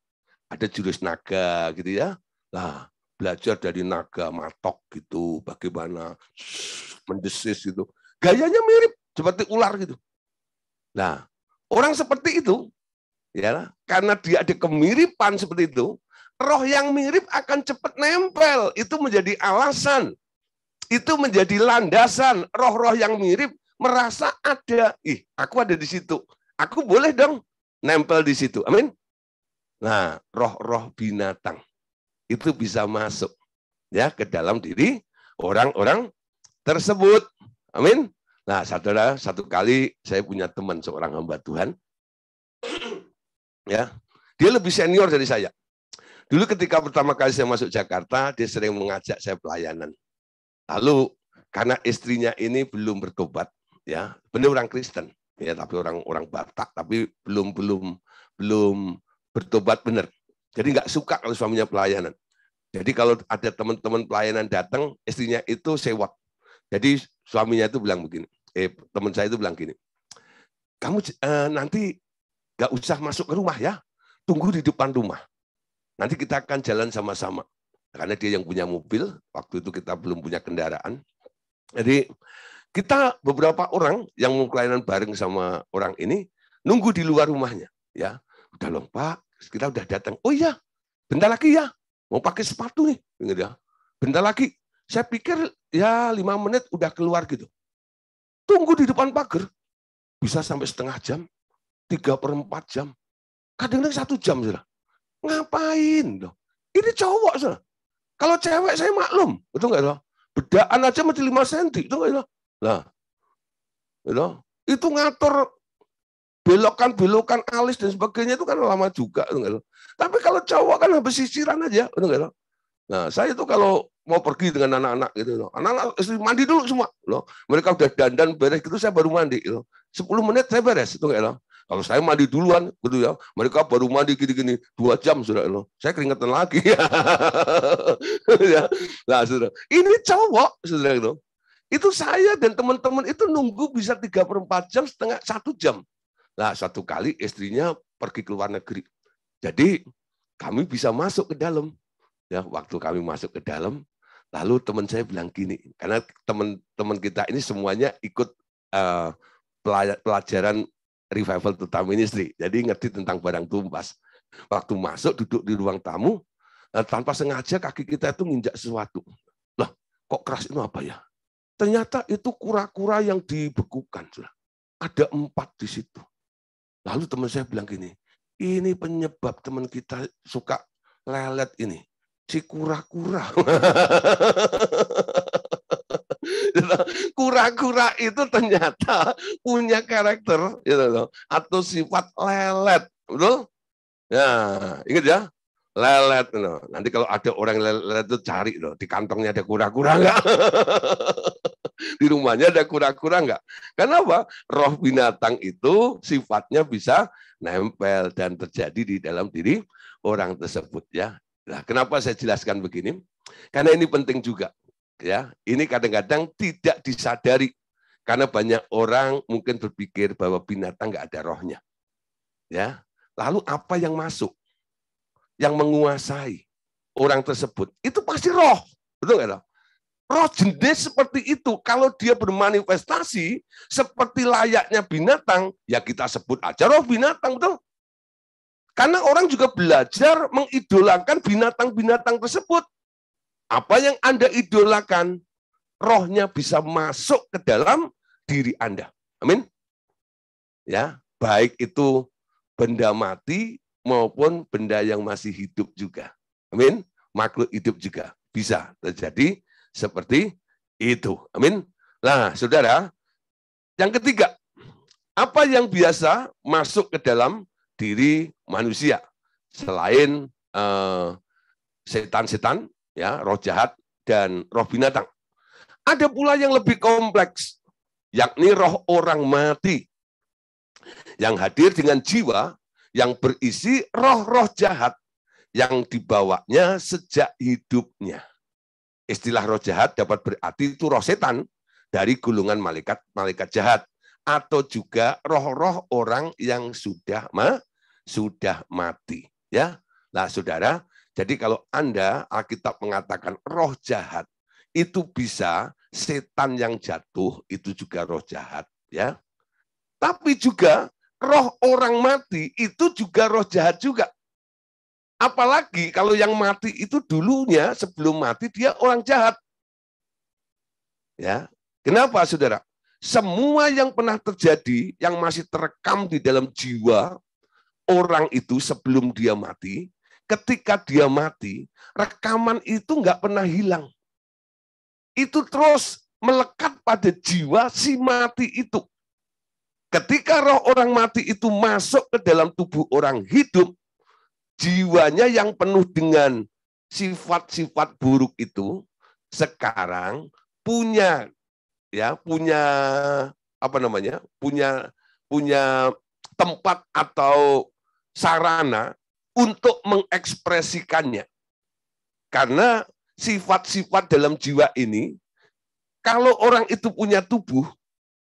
Ada jurus naga, gitu ya. Nah, belajar dari naga matok gitu, bagaimana mendesis gitu. Gayanya mirip seperti ular gitu. Nah, orang seperti itu, ya, karena dia ada kemiripan seperti itu, roh yang mirip akan cepat nempel. Itu menjadi alasan. Itu menjadi landasan. Roh-roh yang mirip merasa ada. Aku ada di situ. Aku boleh dong nempel di situ. Amin. Nah, roh-roh binatang itu bisa masuk ya ke dalam diri orang-orang tersebut. Amin. Nah, saudara, satu kali saya punya teman seorang hamba Tuhan, ya, dia lebih senior dari saya. Dulu ketika pertama kali saya masuk Jakarta, dia sering mengajak saya pelayanan. Lalu karena istrinya ini belum bertobat, ya, benar orang Kristen, ya, tapi orang Batak, tapi belum bertobat benar. Jadi nggak suka kalau suaminya pelayanan. Jadi kalau ada teman-teman pelayanan datang, istrinya itu sewot. Jadi suaminya itu bilang begini, teman saya itu bilang gini, kamu nanti nggak usah masuk ke rumah ya, tunggu di depan rumah. Nanti kita akan jalan sama-sama. Karena dia yang punya mobil, waktu itu kita belum punya kendaraan. Jadi kita beberapa orang yang mau pelayanan bareng sama orang ini, nunggu di luar rumahnya. Ya, udah loh Pak, kita udah datang. Oh iya, bentar lagi ya, mau pakai sepatu nih. Bentar lagi. Saya pikir ya 5 menit udah keluar gitu. Tunggu di depan pagar. Bisa sampai setengah jam, 3/4 jam. Kadang-kadang 1 jam. Saudara. Ngapain? Ini cowok. Saudara. Kalau cewek saya maklum. Betul nggak? Saudara? Bedaan aja mesti 5 cm. Betul nggak? Saudara? Nah, itu ngatur belokan-belokan alis dan sebagainya itu kan lama juga. Betul nggak? Saudara? Tapi kalau cowok kan habis sisiran aja. Betul nggak? Saudara? Nah, saya itu kalau mau pergi dengan anak-anak gitu, anak-anak mandi dulu semua, loh. Mereka udah dandan beres gitu, saya baru mandi, loh. 10 menit saya beres, itu enggak loh. Kalau saya mandi duluan, gitu ya, mereka baru mandi gini-gini 2 jam sudah, loh. Saya keringetan lagi, ya. Nah, sudah. Ini cowok, sudah itu. Itu saya dan teman-teman itu nunggu bisa 3/4 jam, setengah 1 jam. Nah, satu kali istrinya pergi ke luar negeri, jadi kami bisa masuk ke dalam. Ya, waktu kami masuk ke dalam, lalu teman saya bilang gini, karena teman-teman kita ini semuanya ikut pelajaran Revival to Time Ministry, jadi ngerti tentang barang tumpah. Waktu masuk duduk di ruang tamu, tanpa sengaja kaki kita itu nginjak sesuatu. Loh, kok keras itu apa ya? Ternyata itu kura-kura yang dibekukan. Ada 4 di situ. Lalu teman saya bilang gini, ini penyebab teman kita suka lelet ini. Si kura-kura. Kura-kura itu ternyata punya karakter gitu loh, atau sifat lelet, betul? Ya, ingat ya, lelet. Loh. Nanti kalau ada orang lelet itu cari loh, di kantongnya ada kura-kura enggak? Di rumahnya ada kura-kura enggak? Kenapa? Roh binatang itu sifatnya bisa nempel dan terjadi di dalam diri orang tersebut ya. Nah, kenapa saya jelaskan begini? Karena ini penting juga, ya. Ini kadang-kadang tidak disadari karena banyak orang mungkin berpikir bahwa binatang nggak ada rohnya, ya. Lalu apa yang masuk, yang menguasai orang tersebut? Itu pasti roh, betul nggak? Roh jenis seperti itu, kalau dia bermanifestasi seperti layaknya binatang, ya kita sebut aja roh binatang, betul? Karena orang juga belajar mengidolakan binatang-binatang tersebut. Apa yang Anda idolakan, rohnya bisa masuk ke dalam diri Anda. Amin. Ya, baik itu benda mati maupun benda yang masih hidup juga. Amin. Makhluk hidup juga bisa terjadi seperti itu. Amin. Nah, saudara, yang ketiga, apa yang biasa masuk ke dalam diri manusia selain setan-setan, ya, roh jahat dan roh binatang. Ada pula yang lebih kompleks, yakni roh orang mati yang hadir dengan jiwa yang berisi roh-roh jahat yang dibawanya sejak hidupnya. Istilah roh jahat dapat berarti itu roh setan dari golongan malaikat jahat, atau juga roh-roh orang yang sudah mati, ya. Nah, saudara, jadi kalau Anda, Alkitab mengatakan roh jahat, itu bisa setan yang jatuh, itu juga roh jahat, ya. Tapi juga roh orang mati itu juga roh jahat juga. Apalagi kalau yang mati itu dulunya sebelum mati dia orang jahat. Ya. Kenapa, saudara? Semua yang pernah terjadi, yang masih terekam di dalam jiwa orang itu sebelum dia mati, ketika dia mati, rekaman itu nggak pernah hilang. Itu terus melekat pada jiwa si mati itu. Ketika roh orang mati itu masuk ke dalam tubuh orang hidup, jiwanya yang penuh dengan sifat-sifat buruk itu sekarang punya tempat atau sarana untuk mengekspresikannya. Karena sifat-sifat dalam jiwa ini, kalau orang itu punya tubuh,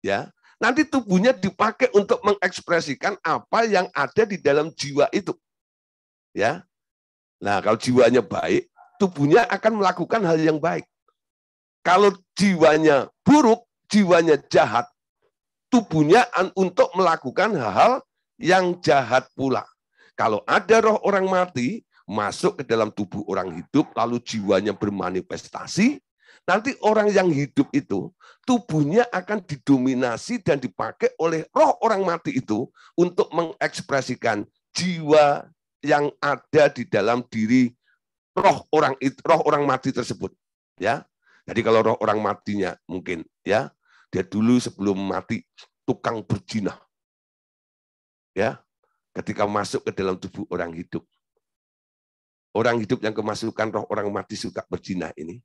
ya, nanti tubuhnya dipakai untuk mengekspresikan apa yang ada di dalam jiwa itu. Ya. Nah, kalau jiwanya baik, tubuhnya akan melakukan hal yang baik. Kalau jiwanya buruk, jiwanya jahat, tubuhnya untuk melakukan hal-hal yang jahat pula. Kalau ada roh orang mati masuk ke dalam tubuh orang hidup, lalu jiwanya bermanifestasi, nanti orang yang hidup itu, tubuhnya akan didominasi dan dipakai oleh roh orang mati itu untuk mengekspresikan jiwa yang ada di dalam diri roh orang mati tersebut. Ya, jadi kalau roh orang matinya mungkin ya dia dulu sebelum mati tukang berzina. Ya, ketika masuk ke dalam tubuh orang hidup yang kemasukan roh orang mati suka berzina ini,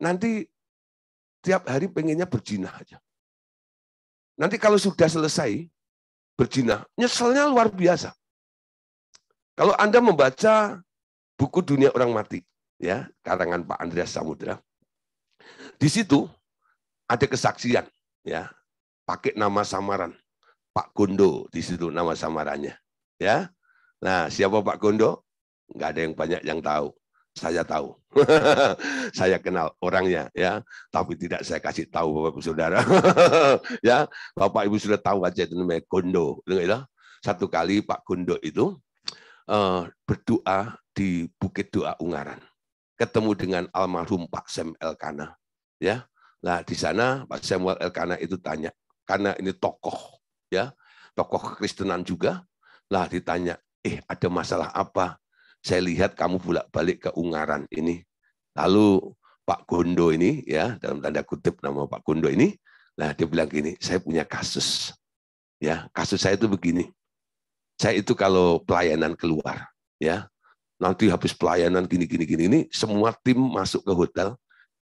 nanti tiap hari pengennya berzina aja. Nanti kalau sudah selesai berzina, nyeselnya luar biasa. Kalau Anda membaca buku Dunia Orang Mati, ya, karangan Pak Andreas Samudra, di situ ada kesaksian, ya, pakai nama samaran Pak Gondo, di situ nama samarannya, ya. Nah, siapa Pak Gondo? Nggak ada yang banyak yang tahu. Saya tahu, saya kenal orangnya, ya, tapi tidak saya kasih tahu Bapak Ibu Saudara, ya, Bapak Ibu sudah tahu aja itu namanya Gondo. Satu kali Pak Gondo itu berdoa di Bukit Doa Ungaran, ketemu dengan almarhum Pak Sam Elkana, ya. Nah di sana Pak Samuel Elkana itu tanya, karena ini tokoh, ya, tokoh kekristenan juga, lah ditanya, ada masalah apa? Saya lihat kamu bolak-balik ke Ungaran ini. Lalu Pak Gondo ini, ya, dalam tanda kutip nama Pak Gondo ini, lah dia bilang gini, saya punya kasus, ya, kasus saya itu begini. Saya itu kalau pelayanan keluar, ya, nanti habis pelayanan gini ini, semua tim masuk ke hotel,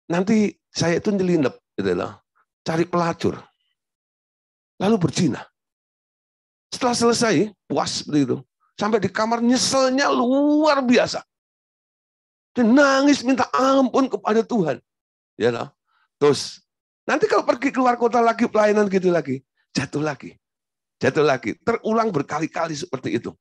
nanti saya itu nyelinap, gitu loh, cari pelacur, lalu berzina. Setelah selesai, puas begitu, sampai di kamar nyeselnya luar biasa, dan nangis minta ampun kepada Tuhan, ya loh. Terus nanti kalau pergi keluar kota lagi pelayanan gitu lagi, jatuh lagi, terulang berkali-kali seperti itu.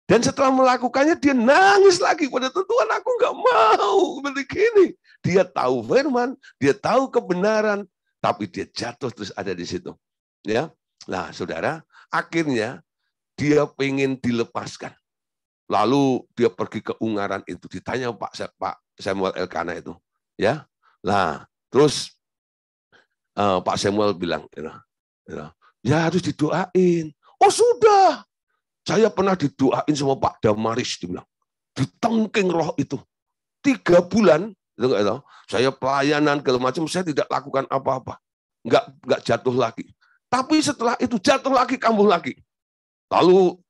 Dan setelah melakukannya, dia nangis lagi pada Tuhan, aku nggak mau begini. Dia tahu firman, dia tahu kebenaran, tapi dia jatuh terus ada di situ. Ya, nah saudara, akhirnya dia pengen dilepaskan. Lalu dia pergi ke Ungaran itu, ditanya Pak Samuel Elkana itu, ya, lah terus Pak Samuel bilang, ya harus didoain. Oh sudah, saya pernah didoain sama Pak Damaris, dibilang, ditengking roh itu. 3 bulan, saya pelayanan segala macam, saya tidak lakukan apa-apa, nggak jatuh lagi. Tapi setelah itu jatuh lagi, kambuh lagi. Lalu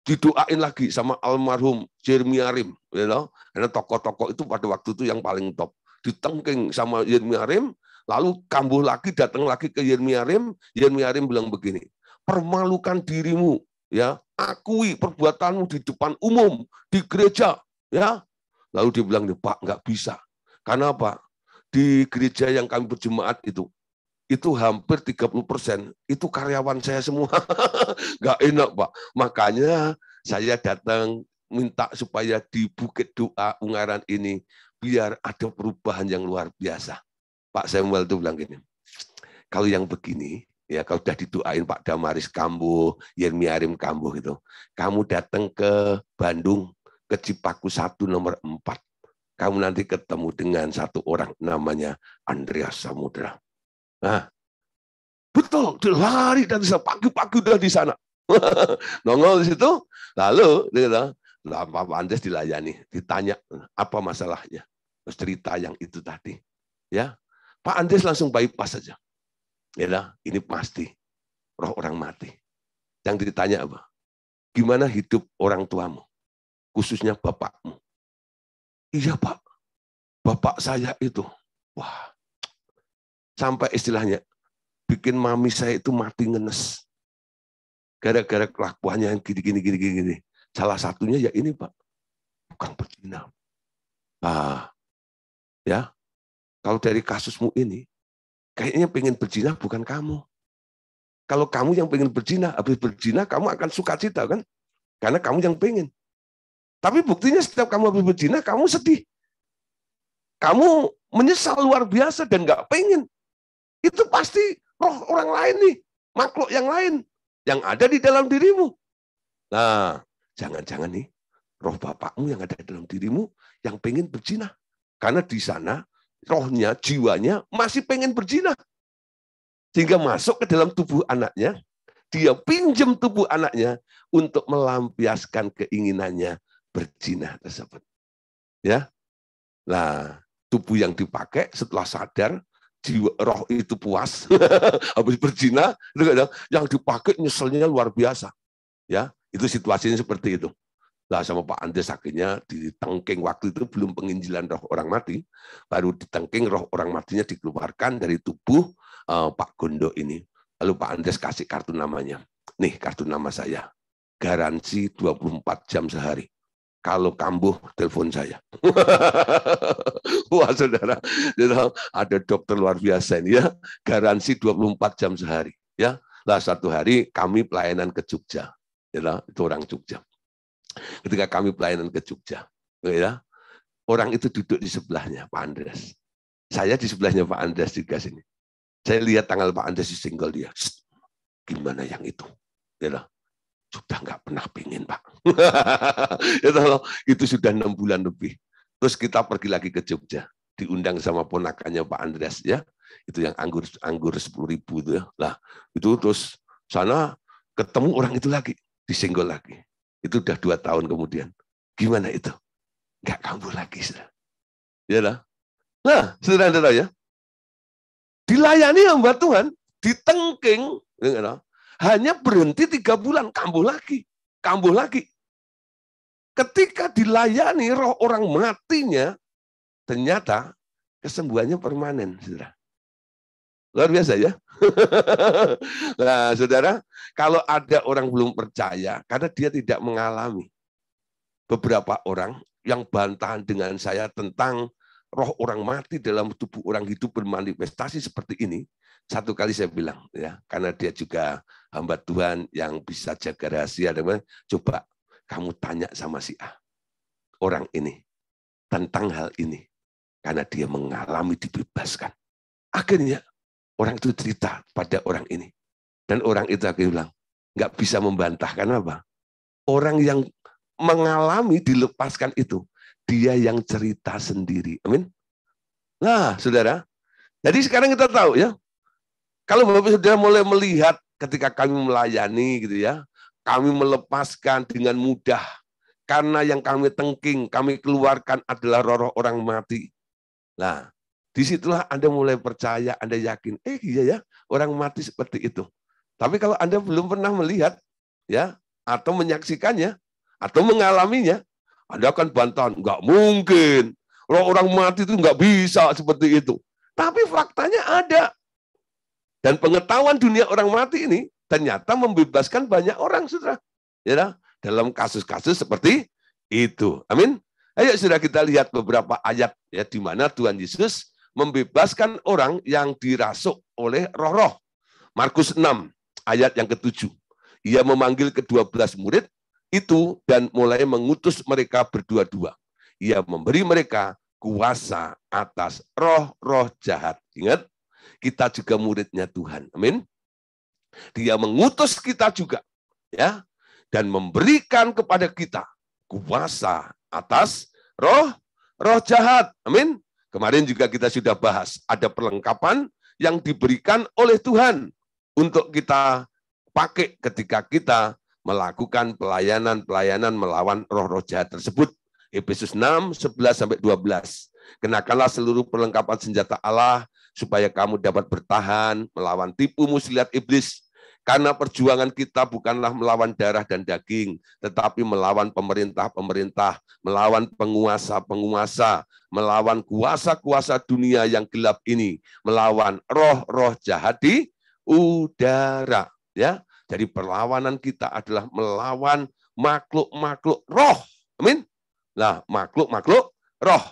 didoain lagi sama almarhum Yeremia Rim, karena tokoh-tokoh itu pada waktu itu yang paling top. Ditengking sama Yeremia Rim, lalu kambuh lagi, datang lagi ke Yeremia Rim bilang begini, permalukan dirimu, ya, akui perbuatanmu di depan umum, di gereja, ya. Lalu dia bilang, Pak, nggak bisa. Karena apa? Di gereja yang kami berjemaat itu hampir 30% itu karyawan saya semua. Nggak enak, Pak. Makanya saya datang minta supaya di Bukit Doa Ungaran ini biar ada perubahan yang luar biasa. Pak Samuel itu bilang gini, kalau yang begini, ya kalau sudah didoain Pak Damaris kambuh, Yeremia Rim kambuh gitu, kamu datang ke Bandung, ke Cipaku 1 nomor 4, kamu nanti ketemu dengan satu orang namanya Andreas Samudra. Nah, betul, dia lari dari sana, pagi-pagi udah di sana. Nongol di situ, lalu Lah Pak Andres dilayani, ditanya apa masalahnya. Terus cerita yang itu tadi. Ya, Pak Andres langsung bypass saja. Ya, ini pasti roh orang mati. Yang ditanya apa? Gimana hidup orang tuamu? Khususnya bapakmu. Iya Pak, bapak saya itu. Wah, sampai istilahnya bikin mami saya itu mati ngenes. Gara-gara kelakuannya yang gini. Salah satunya ya ini Pak, tukang berzina. Ya, kalau dari kasusmu ini, kayaknya pengen berzina bukan kamu. Kalau kamu yang pengen berzina, habis berzina kamu akan sukacita kan? Karena kamu yang pengen. Tapi buktinya setiap kamu habis berzina, kamu sedih. Kamu menyesal luar biasa dan nggak pengen. Itu pasti roh orang lain nih, makhluk yang lain yang ada di dalam dirimu. Nah, jangan-jangan nih roh bapakmu yang ada di dalam dirimu yang pengen berzina. Karena di sana rohnya, jiwanya masih pengen berzina. Sehingga masuk ke dalam tubuh anaknya, dia pinjam tubuh anaknya untuk melampiaskan keinginannya berzina tersebut. Ya, nah tubuh yang dipakai setelah sadar, jiwa roh itu puas, habis berzina, yang dipakai nyeselnya luar biasa. Ya, itu situasinya seperti itu. Lah sama Pak Andres akhirnya ditengking waktu itu belum penginjilan roh orang mati, baru ditengking roh orang matinya dikeluarkan dari tubuh Pak Gondo ini. Lalu Pak Andres kasih kartu namanya. Nih kartu nama saya. Garansi 24 jam sehari. Kalau kambuh, telepon saya. Wah saudara, ada dokter luar biasa ini ya. Garansi 24 jam sehari. Ya, lah satu hari kami pelayanan ke Jogja. Ya, itu orang Jogja. Ketika kami pelayanan ke Jogja, ya, orang itu duduk di sebelahnya Pak Andres. Saya di sebelahnya Pak Andres juga sini. Saya lihat tanggal Pak Andres disenggol dia. Gimana yang itu? Ya, sudah nggak pernah pingin Pak. Itu sudah 6 bulan lebih. Terus kita pergi lagi ke Jogja, diundang sama ponakannya Pak Andres ya. Itu yang anggur 10.000 itu ya. Lah itu terus sana ketemu orang itu lagi, disenggol lagi. Itu udah 2 tahun kemudian. Gimana itu? Nggak kambuh lagi, saudara. Ya lah. Nah, saudara-saudara ya, dilayani hamba Tuhan, ditengking, hanya berhenti 3 bulan, kambuh lagi. Ketika dilayani roh orang matinya, ternyata kesembuhannya permanen, saudara. Luar biasa ya. Nah, saudara, kalau ada orang belum percaya, karena dia tidak mengalami. Beberapa orang yang bantahan dengan saya tentang roh orang mati dalam tubuh orang hidup bermanifestasi seperti ini. Satu kali saya bilang, ya, karena dia juga hamba Tuhan yang bisa jaga rahasia, coba kamu tanya sama si A, orang ini, tentang hal ini. Karena dia mengalami dibebaskan. Akhirnya, orang itu cerita pada orang ini. Dan orang itu akhirnya bilang, nggak bisa membantah. Karena apa? Orang yang mengalami dilepaskan itu, dia yang cerita sendiri. Amin. Nah, saudara, jadi sekarang kita tahu ya, kalau Bapak Saudara mulai melihat ketika kami melayani gitu ya, kami melepaskan dengan mudah. Karena yang kami tengking, kami keluarkan adalah roh-roh orang mati. Nah, disitulah Anda mulai percaya, Anda yakin, iya ya, orang mati seperti itu. Tapi kalau Anda belum pernah melihat, ya, atau menyaksikannya, atau mengalaminya, Anda akan bantahan, nggak mungkin. Orang mati itu nggak bisa seperti itu. Tapi faktanya ada. Dan pengetahuan dunia orang mati ini ternyata membebaskan banyak orang, saudara. Ya, dalam kasus-kasus seperti itu. Amin. Ayo saudara kita lihat beberapa ayat ya di mana Tuhan Yesus membebaskan orang yang dirasuk oleh roh-roh. Markus 6 ayat yang ke-7. Ia memanggil ke-12 murid itu dan mulai mengutus mereka berdua-dua. Ia memberi mereka kuasa atas roh-roh jahat. Ingat, kita juga muridnya Tuhan. Amin. Dia mengutus kita juga ya dan memberikan kepada kita kuasa atas roh jahat. Amin. Kemarin juga kita sudah bahas ada perlengkapan yang diberikan oleh Tuhan untuk kita pakai ketika kita melakukan pelayanan-pelayanan melawan roh-roh jahat tersebut. Efesus 6, 11-12. Kenakanlah seluruh perlengkapan senjata Allah supaya kamu dapat bertahan melawan tipu muslihat iblis. Karena perjuangan kita bukanlah melawan darah dan daging, tetapi melawan pemerintah-pemerintah, melawan penguasa-penguasa, melawan kuasa-kuasa dunia yang gelap ini, melawan roh-roh jahat di udara. Ya, jadi perlawanan kita adalah melawan makhluk-makhluk roh. Amin. Nah, makhluk-makhluk roh.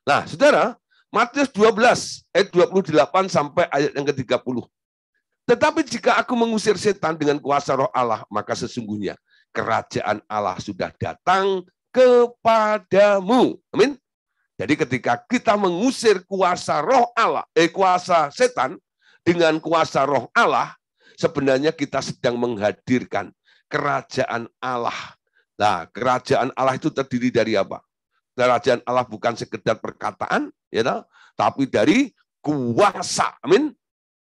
Nah, saudara, Matius 12 ayat 28 sampai ayat yang ke-30. Tetapi jika aku mengusir setan dengan kuasa roh Allah, maka sesungguhnya kerajaan Allah sudah datang kepadamu. Amin. Jadi ketika kita mengusir kuasa roh Allah, kuasa setan dengan kuasa roh Allah, sebenarnya kita sedang menghadirkan kerajaan Allah. Nah, kerajaan Allah itu terdiri dari apa? Kerajaan Allah bukan sekedar perkataan, ya, tapi dari kuasa. Amin.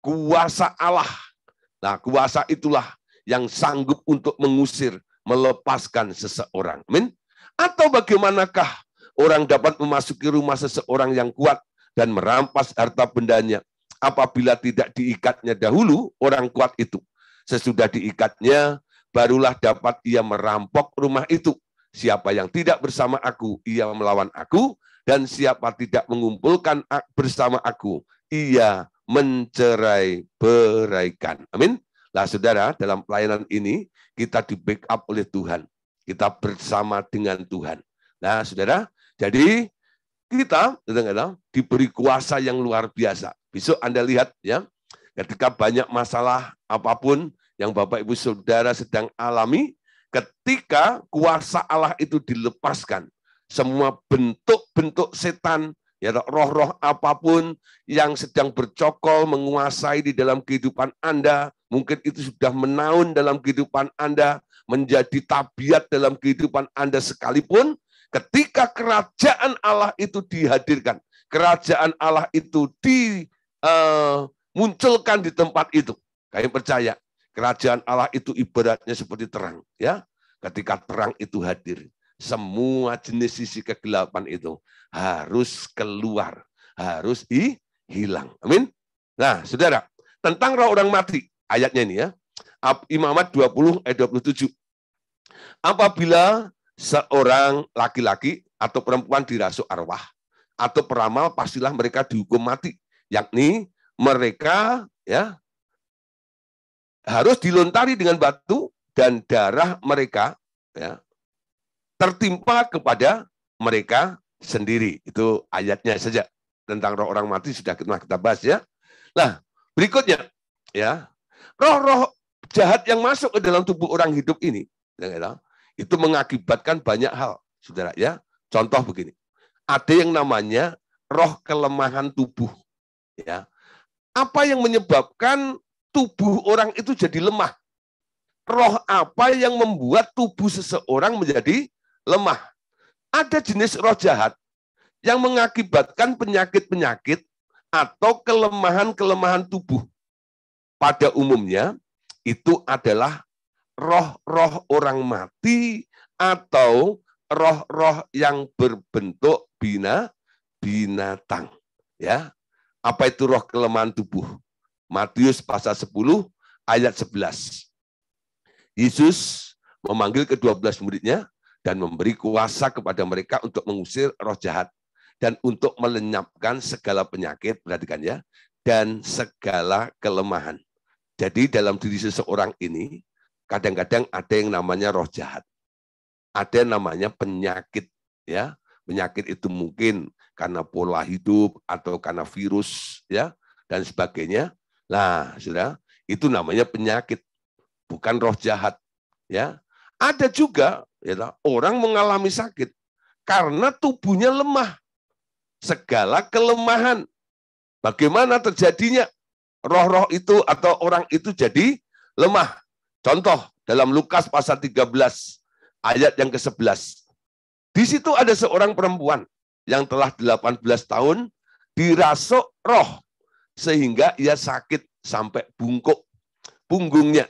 Kuasa Allah. Nah, kuasa itulah yang sanggup untuk mengusir, melepaskan seseorang. Amin. Atau bagaimanakah orang dapat memasuki rumah seseorang yang kuat dan merampas harta bendanya apabila tidak diikatnya dahulu orang kuat itu. Sesudah diikatnya, barulah dapat ia merampok rumah itu. Siapa yang tidak bersama aku, ia melawan aku. Dan siapa tidak mengumpulkan bersama aku, ia mencerai-beraikan. Amin. Nah, saudara, dalam pelayanan ini kita di backup oleh Tuhan. Kita bersama dengan Tuhan. Nah, saudara, jadi kita diberi kuasa yang luar biasa. Besok Anda lihat ya, ketika banyak masalah apapun yang Bapak Ibu Saudara sedang alami, ketika kuasa Allah itu dilepaskan, semua bentuk-bentuk setan, ya, roh-roh apapun yang sedang bercokol menguasai di dalam kehidupan Anda, mungkin itu sudah menaun dalam kehidupan Anda, menjadi tabiat dalam kehidupan Anda sekalipun, ketika kerajaan Allah itu dihadirkan, kerajaan Allah itu dimunculkan di tempat itu. Kalian percaya, kerajaan Allah itu ibaratnya seperti terang, ya. Ketika terang itu hadir, semua jenis sisi kegelapan itu harus keluar, harus hilang. Amin. Nah, saudara, tentang roh orang mati, ayatnya ini ya, Imamat 20 ayat 27. Apabila seorang laki-laki atau perempuan dirasuk arwah atau peramal, pastilah mereka dihukum mati, yakni mereka ya harus dilontari dengan batu dan darah mereka ya tertimpa kepada mereka sendiri. Itu ayatnya saja. Tentang roh orang mati sudah kita bahas ya. Nah, berikutnya ya, roh-roh jahat yang masuk ke dalam tubuh orang hidup ini ya, itu mengakibatkan banyak hal, saudara ya. Contoh begini. Ada yang namanya roh kelemahan tubuh ya. Apa yang menyebabkan tubuh orang itu jadi lemah? Roh apa yang membuat tubuh seseorang menjadi lemah? Ada jenis roh jahat yang mengakibatkan penyakit-penyakit atau kelemahan-kelemahan tubuh. Pada umumnya itu adalah roh-roh orang mati atau roh-roh yang berbentuk binatang. Ya, apa itu roh kelemahan tubuh? Matius pasal 10 ayat 11. Yesus memanggil ke-12 muridnya dan memberi kuasa kepada mereka untuk mengusir roh jahat dan untuk melenyapkan segala penyakit, perhatikan ya, dan segala kelemahan. Jadi dalam diri seseorang ini kadang-kadang ada yang namanya roh jahat. Ada yang namanya penyakit ya. Penyakit itu mungkin karena pola hidup atau karena virus ya dan sebagainya. Nah, Saudara, itu namanya penyakit, bukan roh jahat ya. Ada juga ya, orang mengalami sakit karena tubuhnya lemah. Segala kelemahan. Bagaimana terjadinya roh-roh itu atau orang itu jadi lemah? Contoh dalam Lukas pasal 13 ayat yang ke-11. Di situ ada seorang perempuan yang telah 18 tahun dirasuk roh sehingga ia sakit sampai bungkuk punggungnya.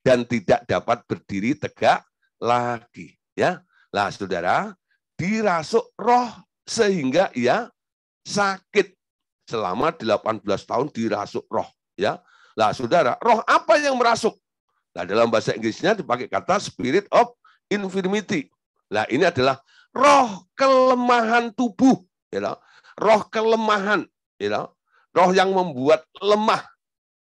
dan tidak dapat berdiri tegak lagi. Ya, lah saudara, dirasuk roh sehingga ia sakit selama 18 tahun dirasuk roh. Ya, lah saudara, roh apa yang merasuk? Nah, dalam bahasa Inggrisnya dipakai kata spirit of infirmity. Nah, ini adalah roh kelemahan tubuh, ya, roh kelemahan, ya, roh yang membuat lemah.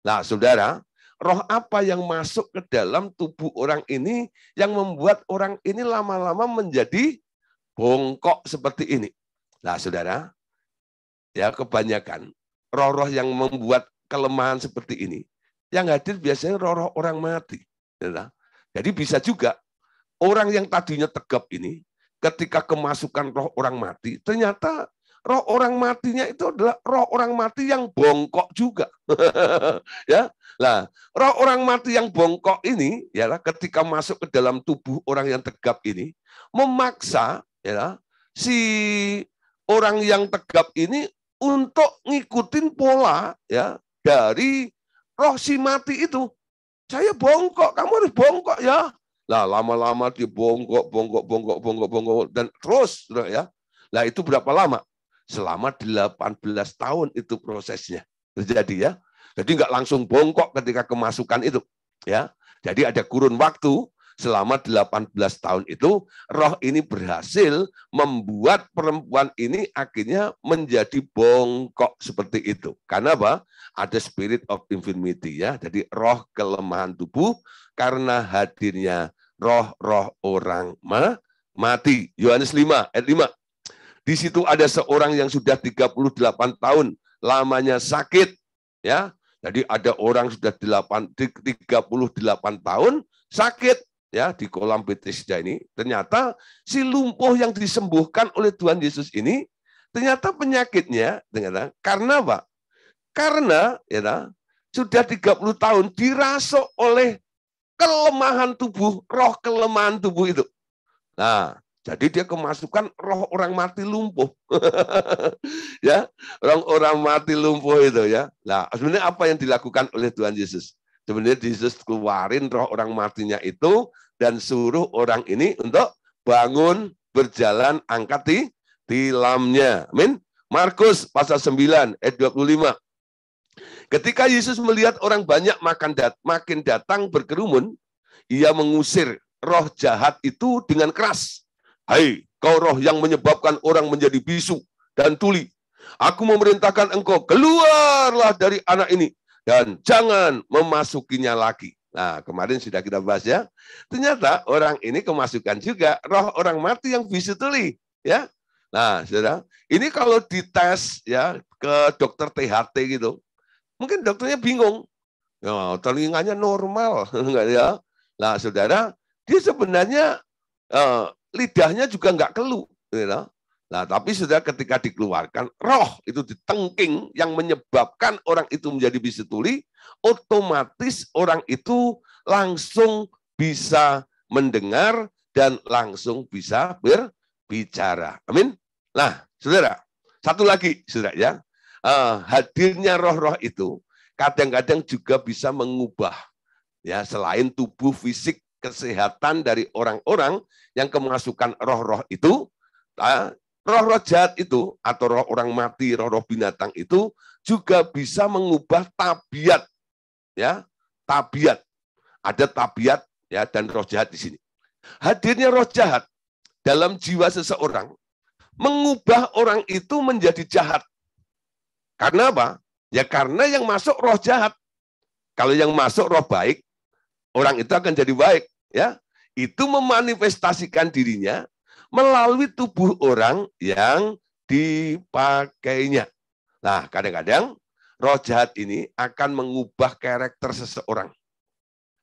Nah, saudara, roh apa yang masuk ke dalam tubuh orang ini yang membuat orang ini lama-lama menjadi bongkok seperti ini? Nah, saudara, ya kebanyakan roh-roh yang membuat kelemahan seperti ini, yang hadir biasanya roh-roh orang mati. Ya. Jadi bisa juga orang yang tadinya tegap ini, ketika kemasukan roh orang mati, ternyata roh orang matinya itu adalah roh orang mati yang bongkok juga. Ya, nah, roh orang mati yang bongkok ini, ya, ketika masuk ke dalam tubuh orang yang tegap ini, memaksa, ya, si orang yang tegap ini untuk ngikutin pola, ya, dari roh si mati itu. Saya bongkok, kamu harus bongkok ya. Nah, lama-lama dia bongkok, dan terus, ya. Nah, itu berapa lama? Selama 18 tahun itu prosesnya terjadi, ya. Jadi nggak langsung bongkok ketika kemasukan itu, ya. Jadi ada kurun waktu selama 18 tahun itu, roh ini berhasil membuat perempuan ini akhirnya menjadi bongkok seperti itu. Karena apa? Ada spirit of infirmity, ya. Jadi roh kelemahan tubuh karena hadirnya roh-roh orang mati. Yohanes 5 ayat 5. Di situ ada seorang yang sudah 38 tahun lamanya sakit, ya. Jadi ada orang sudah 38 tahun sakit, ya, di kolam Bethesda ini. Ternyata si lumpuh yang disembuhkan oleh Tuhan Yesus ini ternyata penyakitnya karena apa? Karena, ya, sudah 30 tahun dirasuk oleh kelemahan tubuh, roh kelemahan tubuh itu. Nah, jadi dia kemasukan roh orang mati lumpuh. Ya, orang mati lumpuh itu, ya. Nah, sebenarnya apa yang dilakukan oleh Tuhan Yesus? Sebenarnya Yesus keluarin roh orang matinya itu dan suruh orang ini untuk bangun, berjalan, angkat tilamnya. Amin. Markus pasal 9 ayat 25. Ketika Yesus melihat orang banyak makin datang berkerumun, ia mengusir roh jahat itu dengan keras. Hai, kau roh yang menyebabkan orang menjadi bisu dan tuli. Aku memerintahkan engkau, keluarlah dari anak ini dan jangan memasukinya lagi. Nah, kemarin sudah kita bahas, ya. Ternyata orang ini kemasukan juga roh orang mati yang bisu tuli, ya. Nah, saudara, ini kalau dites, ya, ke dokter THT gitu, mungkin dokternya bingung. Ya, telinganya normal, enggak, ya. Nah, saudara, dia sebenarnya lidahnya juga enggak kelu, gitu. Nah, tapi saudara, ketika dikeluarkan, roh itu ditengking yang menyebabkan orang itu menjadi bisu tuli, otomatis orang itu langsung bisa mendengar dan langsung bisa berbicara. Amin. Nah, saudara, satu lagi, saudara, ya. Hadirnya roh-roh itu kadang-kadang juga bisa mengubah, ya, selain tubuh fisik kesehatan dari orang-orang yang kemasukan roh-roh itu, roh-roh jahat itu atau roh orang mati, roh-roh binatang itu juga bisa mengubah tabiat, ya, tabiat. Ada tabiat, ya, dan roh jahat di sini. Hadirnya roh jahat dalam jiwa seseorang mengubah orang itu menjadi jahat. Karena apa? Ya karena yang masuk roh jahat. Kalau yang masuk roh baik, orang itu akan jadi baik, ya. Itu memanifestasikan dirinya melalui tubuh orang yang dipakainya. Nah, kadang-kadang roh jahat ini akan mengubah karakter seseorang.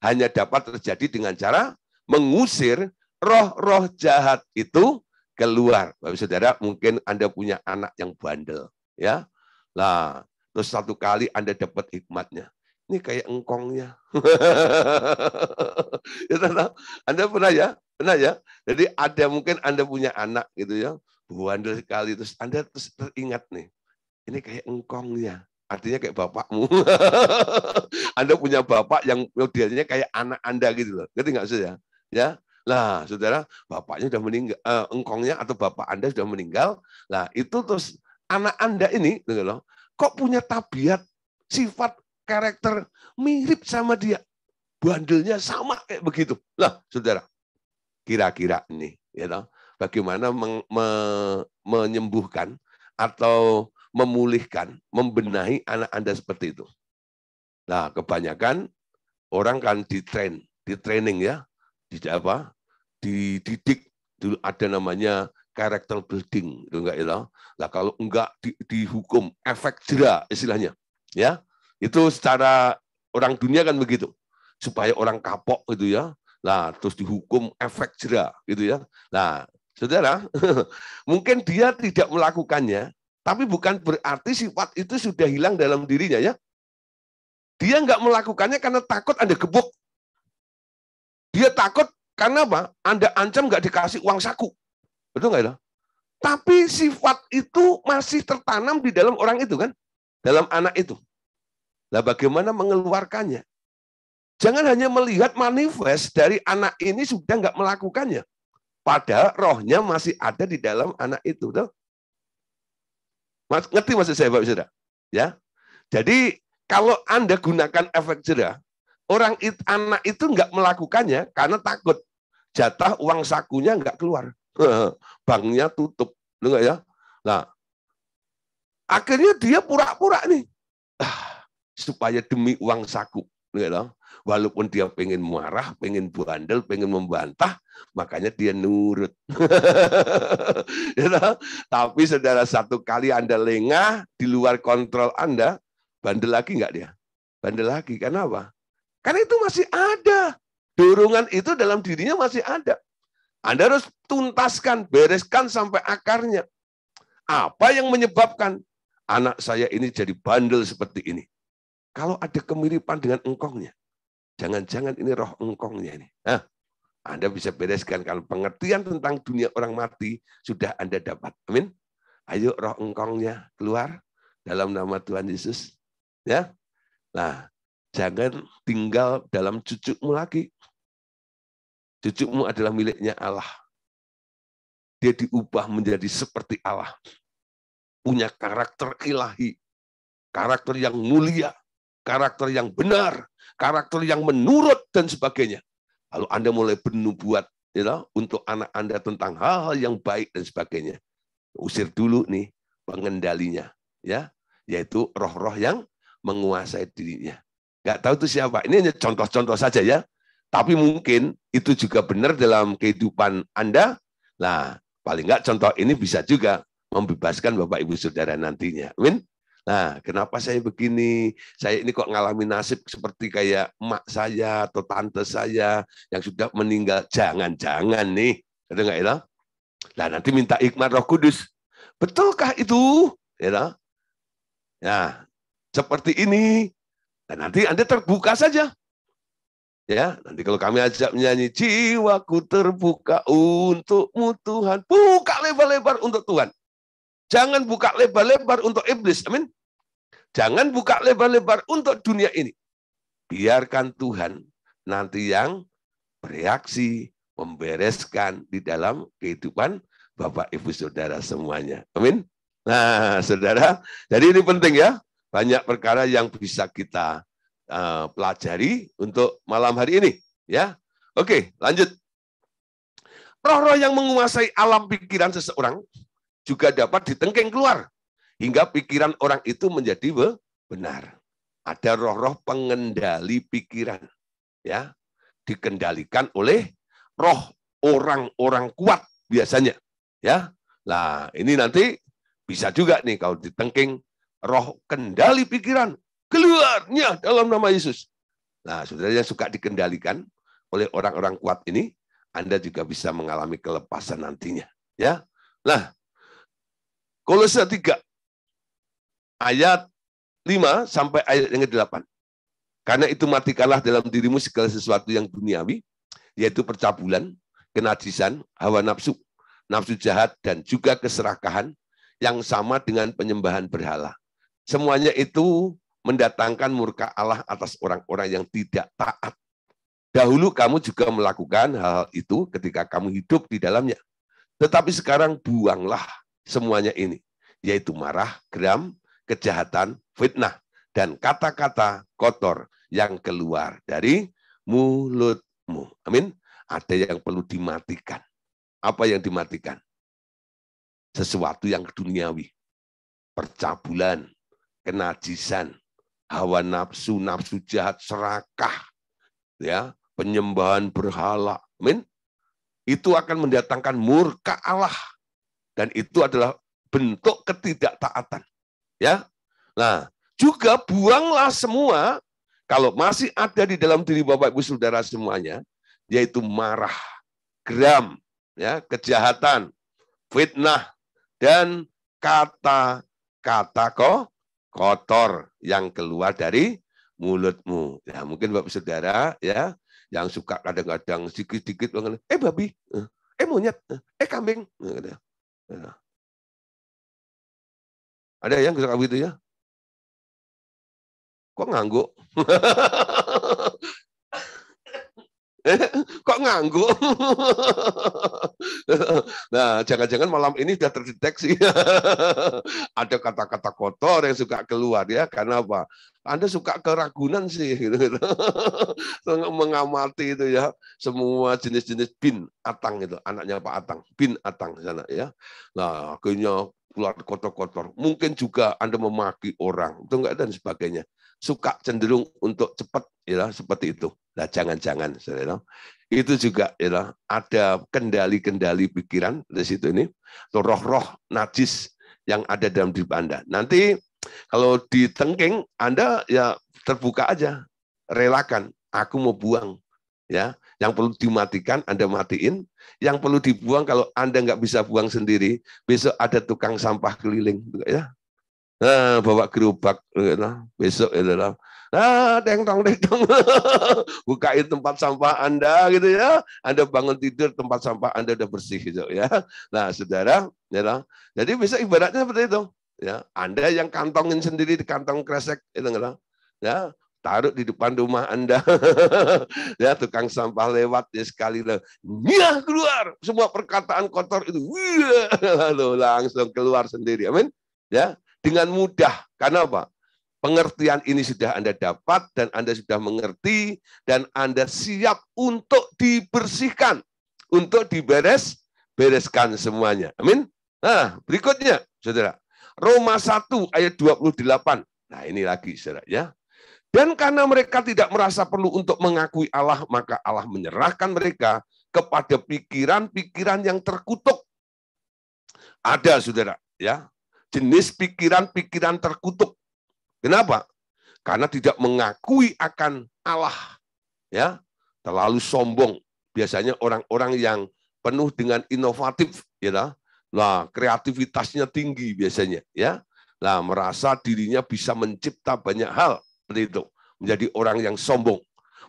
Hanya dapat terjadi dengan cara mengusir roh-roh jahat itu keluar. Bapak Saudara, mungkin Anda punya anak yang bandel, ya. Nah, terus satu kali Anda dapat hikmatnya. Ini kayak engkongnya. Anda pernah, ya? Pernah, ya? Jadi ada mungkin Anda punya anak gitu, ya, bandel sekali, terus Anda terus teringat nih. Ini kayak engkongnya. artinya kayak bapakmu. Anda punya bapak yang modelnya kayak anak Anda gitu loh. Ngerti nggak saudara? Ya. Nah, saudara, bapaknya sudah meninggal, engkongnya atau bapak Anda sudah meninggal. Nah, itu terus anak Anda ini, gitu loh, kok punya tabiat, sifat, karakter mirip sama dia. Bandelnya sama kayak begitu. Lah, saudara, kira-kira ini, ya toh, bagaimana menyembuhkan atau memulihkan, membenahi anak Anda seperti itu. Nah, kebanyakan orang kan di training ya, dididik, dulu ada namanya character building, itu enggak ya? Nah, kalau enggak dihukum efek jera istilahnya, ya. Itu secara orang dunia kan begitu. Supaya orang kapok gitu ya. Nah, terus dihukum efek jera gitu ya. Nah, saudara, mungkin dia tidak melakukannya, tapi bukan berarti sifat itu sudah hilang dalam dirinya ya. Dia nggak melakukannya karena takut Anda gebuk. Dia takut karena apa? Anda ancam nggak dikasih uang saku. Betul nggak ya? Tapi sifat itu masih tertanam di dalam orang itu kan? Dalam anak itu. Nah, bagaimana mengeluarkannya? Jangan hanya melihat manifest dari anak ini sudah nggak melakukannya. Padahal rohnya masih ada di dalam anak itu. Tuh. Ngerti maksud saya, Bapak Saudara? Ya. Jadi kalau Anda gunakan efek jera, anak itu nggak melakukannya karena takut jatah uang sakunya nggak keluar, banknya tutup, enggak ya? Nah, akhirnya dia pura-pura nih, supaya demi uang saku, enggak. Walaupun dia pengen marah, pengen bandel, pengen membantah, makanya dia nurut. Tapi saudara, satu kali Anda lengah di luar kontrol Anda, bandel lagi nggak dia? Bandel lagi, karena apa? Karena itu masih ada. Dorongan itu dalam dirinya masih ada. Anda harus tuntaskan, bereskan sampai akarnya. Apa yang menyebabkan anak saya ini jadi bandel seperti ini? Kalau ada kemiripan dengan engkongnya, jangan-jangan ini roh engkongnya ini. Nah, Anda bisa bereskan kalau pengertian tentang dunia orang mati sudah Anda dapat. Amin. Ayo roh engkongnya keluar dalam nama Tuhan Yesus. Ya. Nah, jangan tinggal dalam cucumu lagi. Cucumu adalah miliknya Allah. Dia diubah menjadi seperti Allah. Punya karakter ilahi. Karakter yang mulia. Karakter yang benar. Karakter yang menurut dan sebagainya. Lalu Anda mulai bernubuat untuk anak Anda tentang hal-hal yang baik dan sebagainya. Usir dulu nih pengendalinya. Ya, yaitu roh-roh yang menguasai dirinya. Nggak tahu itu siapa. Ini hanya contoh-contoh saja ya. Tapi mungkin itu juga benar dalam kehidupan Anda. Nah, paling nggak contoh ini bisa juga membebaskan Bapak Ibu Saudara nantinya. Amin. Nah, kenapa saya begini? Saya ini kok ngalami nasib seperti kayak emak saya atau tante saya yang sudah meninggal. Jangan-jangan nih. Ada nggak ya? Nah, nanti minta hikmat Roh Kudus. Betulkah itu? Ya, nah, seperti ini. Dan nanti Anda terbuka saja. Ya, nanti kalau kami ajak menyanyi, jiwaku terbuka untukmu Tuhan. Buka lebar-lebar untuk Tuhan. Jangan buka lebar-lebar untuk iblis. Amin. Jangan buka lebar-lebar untuk dunia ini. Biarkan Tuhan nanti yang bereaksi, membereskan di dalam kehidupan Bapak Ibu Saudara semuanya. Amin. Nah, saudara, jadi ini penting ya. Banyak perkara yang bisa kita pelajari untuk malam hari ini. Ya, oke, lanjut. Roh-roh yang menguasai alam pikiran seseorang juga dapat ditengking keluar hingga pikiran orang itu menjadi benar. Ada roh-roh pengendali pikiran, ya, dikendalikan oleh roh orang-orang kuat biasanya, ya. Nah, ini nanti bisa juga nih kalau ditengking roh kendali pikiran, keluarnya dalam nama Yesus. Nah, saudara yang suka dikendalikan oleh orang-orang kuat ini, Anda juga bisa mengalami kelepasan nantinya, ya. Nah, Kolose 3 ayat 5 sampai ayat yang ke-8. Karena itu matikanlah dalam dirimu segala sesuatu yang duniawi, yaitu percabulan, kenajisan, hawa nafsu, nafsu jahat, dan juga keserakahan yang sama dengan penyembahan berhala. semuanya itu mendatangkan murka Allah atas orang-orang yang tidak taat. Dahulu kamu juga melakukan hal itu ketika kamu hidup di dalamnya. Tetapi sekarang buanglah semuanya ini, yaitu marah, geram, kejahatan, fitnah, dan kata-kata kotor yang keluar dari mulutmu. Amin. Ada yang perlu dimatikan. Apa yang dimatikan? Sesuatu yang duniawi. Percabulan, kenajisan, hawa nafsu, nafsu jahat, serakah, ya, penyembahan berhala. Amin. Itu akan mendatangkan murka Allah, dan itu adalah bentuk ketidaktaatan. Ya. Nah, juga buanglah semua kalau masih ada di dalam diri Bapak Ibu Saudara semuanya, yaitu marah, geram, ya, kejahatan, fitnah, dan kata-kata kotor yang keluar dari mulutmu. Ya, mungkin Bapak Saudara ya yang suka kadang-kadang sedikit-sedikit babi, monyet, kambing. Ada yang suka begitu ya? Kok ngangguk? Kok ngangguk? Nah, jangan-jangan malam ini sudah terdeteksi. Ada kata-kata kotor yang suka keluar ya. Karena apa? Anda suka keragunan sih. Mengamati itu ya. Semua jenis-jenis bin Atang itu. Anaknya Pak Atang. Bin Atang sana ya. Nah, akhirnya keluar kotor-kotor. Mungkin juga Anda memaki orang. Itu enggak dan sebagainya. Suka cenderung untuk cepat ya seperti itu. Nah, jangan-jangan itu juga ya, ada kendali-kendali pikiran di situ ini, roh-roh najis yang ada dalam diri Anda. Nanti kalau ditengking Anda ya terbuka aja, relakan, aku mau buang ya. Yang perlu dimatikan Anda matiin, yang perlu dibuang kalau Anda nggak bisa buang sendiri, besok ada tukang sampah keliling ya. Nah, bawa gerobak besok itu lah. Deng-dong. Bukain tempat sampah Anda gitu ya. Anda bangun tidur tempat sampah Anda udah bersih gitu ya. Nah, Saudara, ya. Jadi bisa ibaratnya seperti itu. Ya, Anda yang kantongin sendiri di kantong kresek itu ya, taruh di depan rumah Anda. Ya, tukang sampah lewat ya sekali nyah keluar semua perkataan kotor itu. Lalu langsung keluar sendiri. Amin. Ya. Dengan mudah. Karena apa? Pengertian ini sudah Anda dapat dan Anda sudah mengerti dan Anda siap untuk dibersihkan, untuk dibereskan semuanya. Amin. Nah, berikutnya, Saudara. Roma 1 ayat 28. Nah, ini lagi, Saudara ya. Dan karena mereka tidak merasa perlu untuk mengakui Allah, maka Allah menyerahkan mereka kepada pikiran-pikiran yang terkutuk. Ada, Saudara, ya. Jenis pikiran-pikiran terkutuk. Kenapa? Karena tidak mengakui akan Allah. Ya, terlalu sombong. Biasanya orang-orang yang penuh dengan inovatif, ya. Nah, kreativitasnya tinggi biasanya, ya. Nah, merasa dirinya bisa mencipta banyak hal seperti itu. Menjadi orang yang sombong.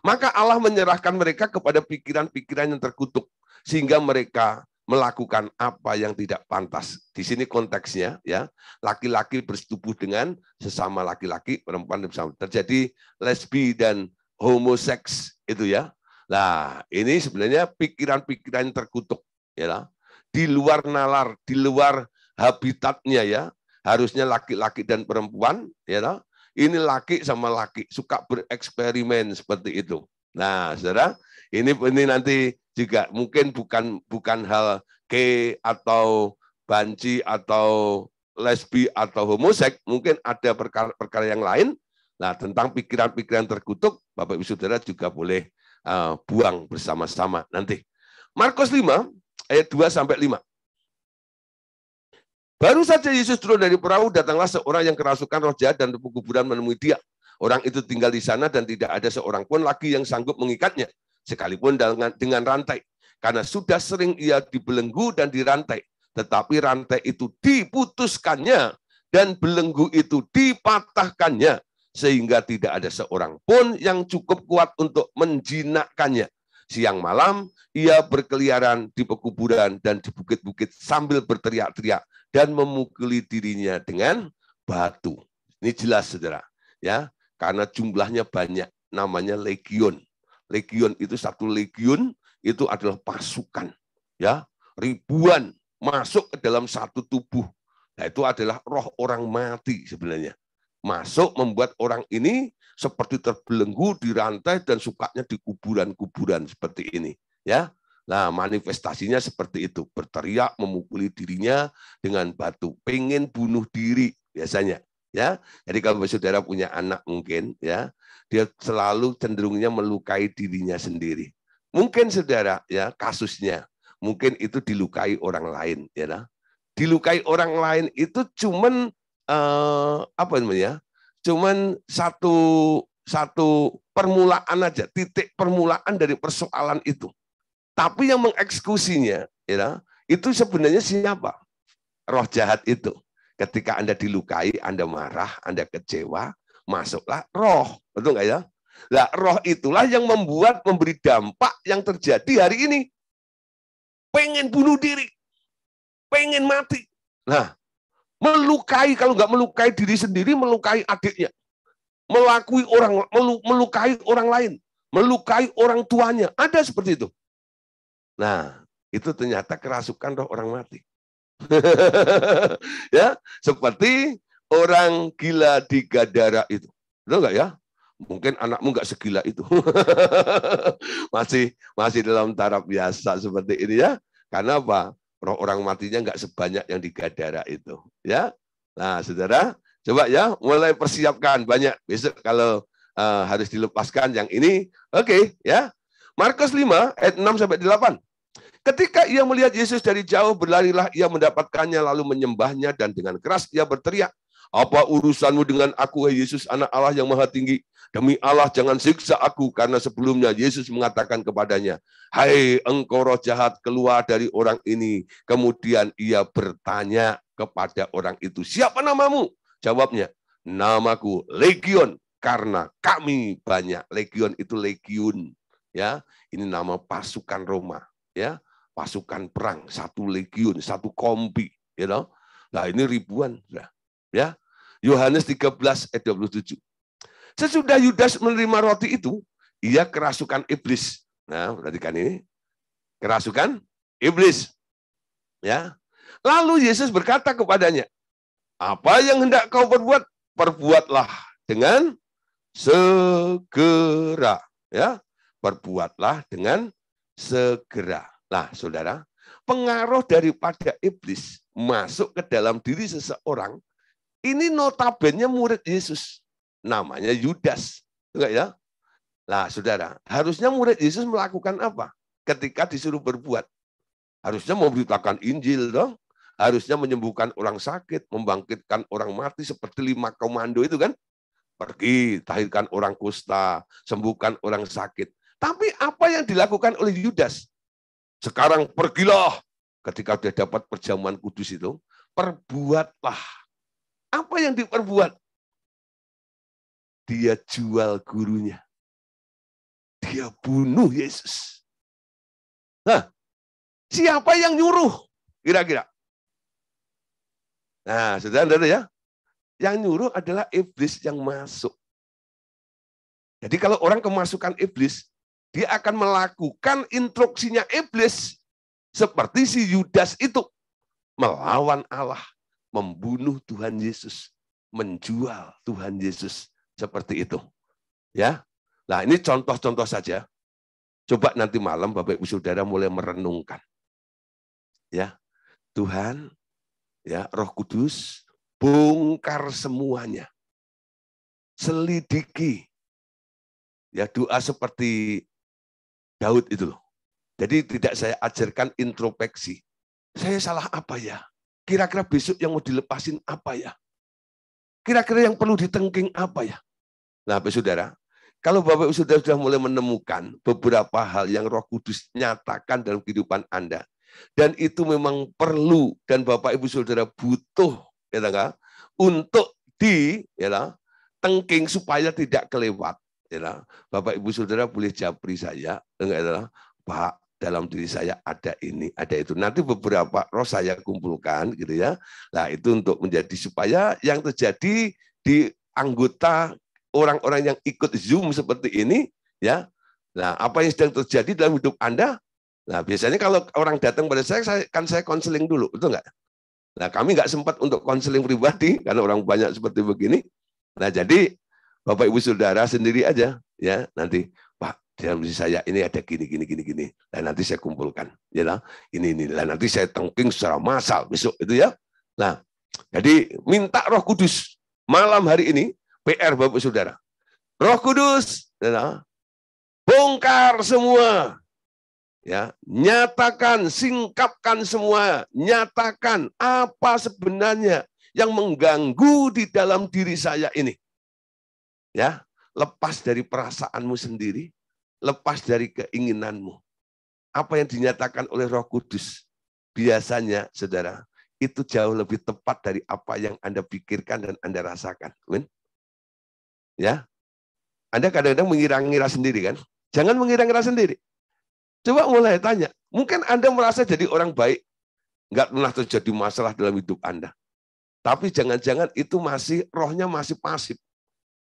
Maka Allah menyerahkan mereka kepada pikiran-pikiran yang terkutuk sehingga mereka melakukan apa yang tidak pantas. Di sini konteksnya ya, laki-laki bersetubuh dengan sesama laki-laki, perempuan bersama. Terjadi lesbi dan homoseks itu ya. Nah, ini sebenarnya pikiran-pikiran yang terkutuk ya. Di luar nalar, di luar habitatnya ya. Harusnya laki-laki dan perempuan ya. Ini laki sama laki suka bereksperimen seperti itu. Nah, Saudara, ini nanti juga mungkin bukan hal gay atau banci atau lesbi atau homoseks, mungkin ada perkara yang lain. Nah, tentang pikiran-pikiran terkutuk, Bapak Ibu Saudara juga boleh buang bersama-sama nanti. Markus 5 ayat 2 sampai 5. Baru saja Yesus turun dari perahu, datanglah seorang yang kerasukan roh jahat dan kuburan menemui dia. Orang itu tinggal di sana dan tidak ada seorang pun lagi yang sanggup mengikatnya, sekalipun dengan rantai. Karena sudah sering ia dibelenggu dan dirantai. Tetapi rantai itu diputuskannya dan belenggu itu dipatahkannya. Sehingga tidak ada seorang pun yang cukup kuat untuk menjinakkannya. Siang malam ia berkeliaran di pekuburan dan di bukit-bukit sambil berteriak-teriak dan memukuli dirinya dengan batu. Ini jelas, saudara. Ya, karena jumlahnya banyak, namanya legion. Legion itu satu legion itu adalah pasukan, ya, ribuan masuk ke dalam satu tubuh. Nah, itu adalah roh orang mati sebenarnya. Masuk membuat orang ini seperti terbelenggu di rantai dan sukanya di kuburan-kuburan seperti ini, ya. Nah, manifestasinya seperti itu, berteriak, memukuli dirinya dengan batu, pengen bunuh diri biasanya, ya. Jadi kalau saudara punya anak mungkin, ya, dia selalu cenderungnya melukai dirinya sendiri. Mungkin saudara, ya, kasusnya, mungkin itu dilukai orang lain, ya. Dilukai orang lain itu cuman apa namanya? Cuman satu permulaan aja, titik permulaan dari persoalan itu. Tapi yang mengeksekusinya, ya, itu sebenarnya siapa? Roh jahat itu. Ketika Anda dilukai, Anda marah, Anda kecewa, masuklah roh. Betul nggak ya? Nah, roh itulah yang memberi dampak yang terjadi hari ini. Pengen bunuh diri. Pengen mati. Nah, melukai, kalau nggak melukai diri sendiri, melukai adiknya. Melukai orang lain. Melukai orang tuanya. Ada seperti itu. Nah, itu ternyata kerasukan roh orang mati. Ya, seperti orang gila di Gadara itu. Betul nggak ya? Mungkin anakmu nggak segila itu. masih dalam taraf biasa seperti ini ya. Karena apa? Roh orang matinya nggak sebanyak yang di Gadara itu. Ya. Nah, saudara, coba ya mulai persiapkan banyak. Besok kalau harus dilepaskan yang ini, oke, ya. Markus 5 ayat 6 sampai 8. Ketika ia melihat Yesus dari jauh, berlarilah ia mendapatkannya lalu menyembahnya dan dengan keras ia berteriak, "Apa urusanmu dengan aku, hai Yesus, Anak Allah yang Maha Tinggi? Demi Allah jangan siksa aku." Karena sebelumnya Yesus mengatakan kepadanya, "Hai engkau roh jahat, keluar dari orang ini." Kemudian ia bertanya kepada orang itu, "Siapa namamu?" Jawabnya, "Namaku Legion, karena kami banyak." Legion itu legiun, ya. Ini nama pasukan Roma, ya. Pasukan perang, satu legiun, satu kompi, you know? Nah, ini ribuan, ya. Yohanes 13 ayat 27. Sesudah Yudas menerima roti itu, ia kerasukan iblis. Nah, perhatikan ini. Kerasukan iblis. Ya. Lalu Yesus berkata kepadanya, "Apa yang hendak kau perbuat? Perbuatlah dengan segera." Ya. Perbuatlah dengan segera. Nah, saudara, pengaruh daripada iblis masuk ke dalam diri seseorang, ini notabene murid Yesus. Namanya Yudas. Enggak ya? Nah, saudara, harusnya murid Yesus melakukan apa? Ketika disuruh berbuat. Harusnya memberitakan Injil dong. Harusnya menyembuhkan orang sakit, membangkitkan orang mati seperti 5 komando itu kan. Pergi, tahirkan orang kusta, sembuhkan orang sakit. Tapi apa yang dilakukan oleh Yudas? Sekarang pergilah, ketika sudah dapat perjamuan kudus itu, perbuatlah. Apa yang diperbuat? Dia jual gurunya. Dia bunuh Yesus. Nah, siapa yang nyuruh? Kira-kira. Nah, saudara-saudara ya, yang nyuruh adalah iblis yang masuk. Jadi kalau orang kemasukan iblis, dia akan melakukan instruksinya iblis seperti si Yudas itu, melawan Allah, membunuh Tuhan Yesus, menjual Tuhan Yesus seperti itu. Ya. Nah, ini contoh-contoh saja. Coba nanti malam Bapak Ibu Saudara mulai merenungkan. Ya. Tuhan, ya, Roh Kudus bongkar semuanya. Selidiki. Ya, doa seperti Daud itu loh. Jadi tidak saya ajarkan introspeksi. Saya salah apa ya? Kira-kira besok yang mau dilepasin apa ya? Kira-kira yang perlu ditengking apa ya? Nah, Bapak Saudara, kalau Bapak Ibu Saudara sudah mulai menemukan beberapa hal yang Roh Kudus nyatakan dalam kehidupan Anda, dan itu memang perlu dan Bapak Ibu Saudara butuh, ya enggak? Untuk tengking supaya tidak kelewat. Ya, Bapak Ibu Saudara boleh japri saya, enggak, Pak, dalam diri saya ada ini, ada itu. Nanti beberapa roh saya kumpulkan, gitu ya. Nah, itu untuk menjadi supaya yang terjadi di anggota orang-orang yang ikut Zoom seperti ini, ya. Nah, apa yang sedang terjadi dalam hidup Anda? Nah, biasanya kalau orang datang pada saya konseling dulu, betul nggak? Nah, kami nggak sempat untuk konseling pribadi karena orang banyak seperti begini. Nah, jadi Bapak Ibu Saudara sendiri aja, ya. Nanti, Pak, dalam diri saya ini ada gini. Dan nanti saya kumpulkan, ya lah. Ini. Dan nanti saya tengking secara massal besok itu ya. Nah, jadi minta Roh Kudus malam hari ini PR Bapak Saudara. Roh Kudus, ya, bongkar semua. Ya, nyatakan, singkapkan semua, nyatakan apa sebenarnya yang mengganggu di dalam diri saya ini. Ya, lepas dari perasaanmu sendiri, lepas dari keinginanmu. Apa yang dinyatakan oleh Roh Kudus biasanya, Saudara, itu jauh lebih tepat dari apa yang Anda pikirkan dan Anda rasakan. Amin. Ya. Anda kadang-kadang mengira-ngira sendiri kan? Jangan mengira-ngira sendiri. Coba mulai tanya. Mungkin Anda merasa jadi orang baik, nggak pernah terjadi masalah dalam hidup Anda. Tapi jangan-jangan itu rohnya masih pasif.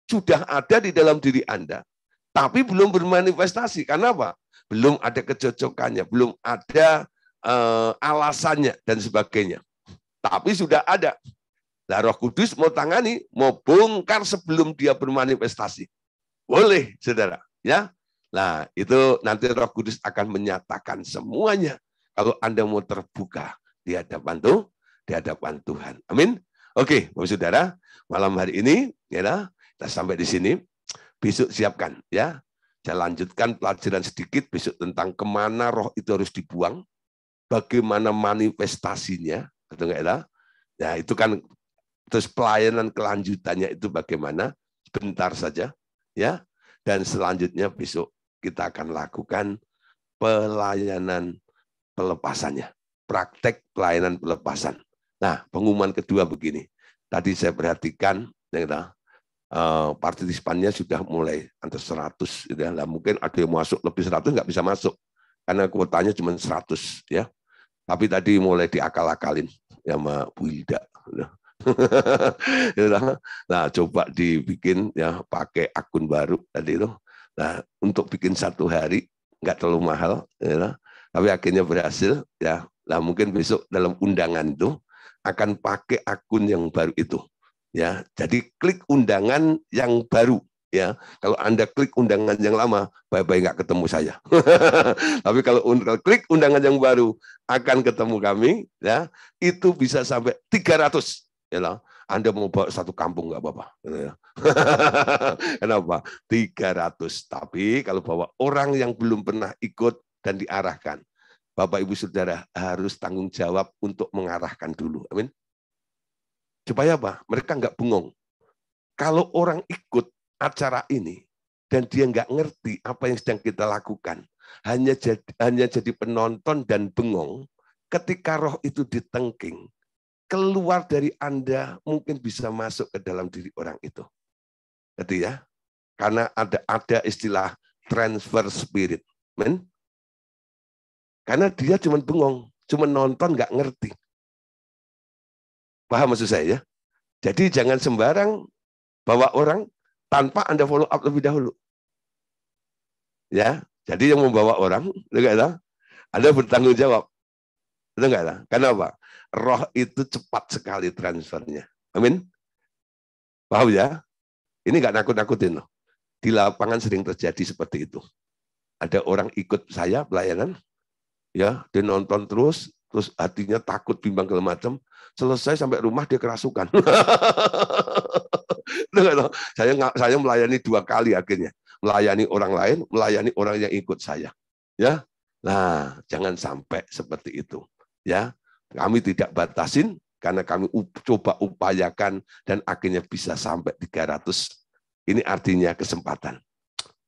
Sudah ada di dalam diri Anda, tapi belum bermanifestasi. Karena apa? Belum ada kecocokannya, belum ada alasannya dan sebagainya. Tapi sudah ada. Nah, Roh Kudus mau tangani, mau bongkar sebelum dia bermanifestasi. Boleh, Saudara. Ya. Nah, itu nanti Roh Kudus akan menyatakan semuanya kalau Anda mau terbuka di hadapan Tuhan. Amin. Oke, Bapak Saudara, malam hari ini ya, kita sampai di sini. Besok siapkan ya. Saya lanjutkan pelajaran sedikit besok tentang kemana roh itu harus dibuang, bagaimana manifestasinya, atau enggak ya? Ya, itu kan terus pelayanan kelanjutannya itu bagaimana? Sebentar saja ya. Dan selanjutnya besok kita akan lakukan pelayanan pelepasannya. Praktek pelayanan pelepasan. Nah, pengumuman kedua begini. Tadi saya perhatikan, partisipannya sudah mulai antara 100. Ya. Nah, mungkin ada yang masuk lebih 100, nggak bisa masuk. Karena kuotanya cuma 100. Ya. Tapi tadi mulai diakal-akalin ya, sama Bu Hilda. Nah, coba dibikin ya pakai akun baru tadi itu. Nah, untuk bikin 1 hari nggak terlalu mahal, ya, tapi akhirnya berhasil ya. Nah, mungkin besok dalam undangan itu akan pakai akun yang baru itu, ya. Jadi klik undangan yang baru, ya. Kalau Anda klik undangan yang lama, bye-bye nggak ketemu saya. Tapi kalau klik undangan yang baru akan ketemu kami, ya. Itu bisa sampai 300, ya. Anda mau bawa 1 kampung nggak apa-apa. Kenapa? 300. Tapi kalau bawa orang yang belum pernah ikut dan diarahkan, Bapak Ibu Saudara harus tanggung jawab untuk mengarahkan dulu. Amin. Supaya apa? Mereka nggak bengong. Kalau orang ikut acara ini dan dia nggak ngerti apa yang sedang kita lakukan, hanya jadi penonton dan bengong, ketika roh itu ditengking, keluar dari Anda mungkin bisa masuk ke dalam diri orang itu. Jadi ya, karena ada istilah transfer spirit, men. Karena dia cuma bengong, cuma nonton nggak ngerti. Paham maksud saya ya? Jadi jangan sembarang bawa orang tanpa Anda follow up lebih dahulu. Ya, jadi yang membawa orang, Anda bertanggung jawab. Betul nggak? Kenapa? Roh itu cepat sekali transfernya. Amin. Paham ya? Ini nggak nakut-nakutin loh. Di lapangan sering terjadi seperti itu. Ada orang ikut saya pelayanan, ya, dia nonton terus hatinya takut, bimbang segala macam. Selesai sampai rumah dia kerasukan. Saya melayani 2 kali akhirnya. Melayani orang lain, melayani orang yang ikut saya. Ya, nah jangan sampai seperti itu. Ya, kami tidak batasin karena kami coba upayakan dan akhirnya bisa sampai 300. Ini artinya kesempatan.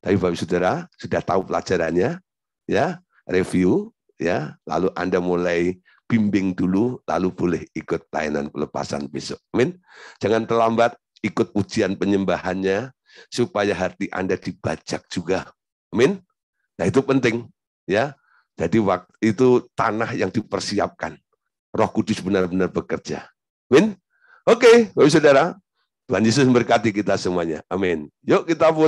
Tapi Bapak Saudara sudah tahu pelajarannya, ya, review, ya, lalu Anda mulai bimbing dulu, lalu boleh ikut pelayanan pelepasan besok. Amin. Jangan terlambat ikut ujian penyembahannya supaya hati Anda dibajak juga. Amin. Nah, itu penting, ya. Jadi waktu itu tanah yang dipersiapkan. Roh Kudus benar-benar bekerja. Amin. Oke, Bapak Saudara. Tuhan Yesus memberkati kita semuanya. Amin. Yuk kita foto.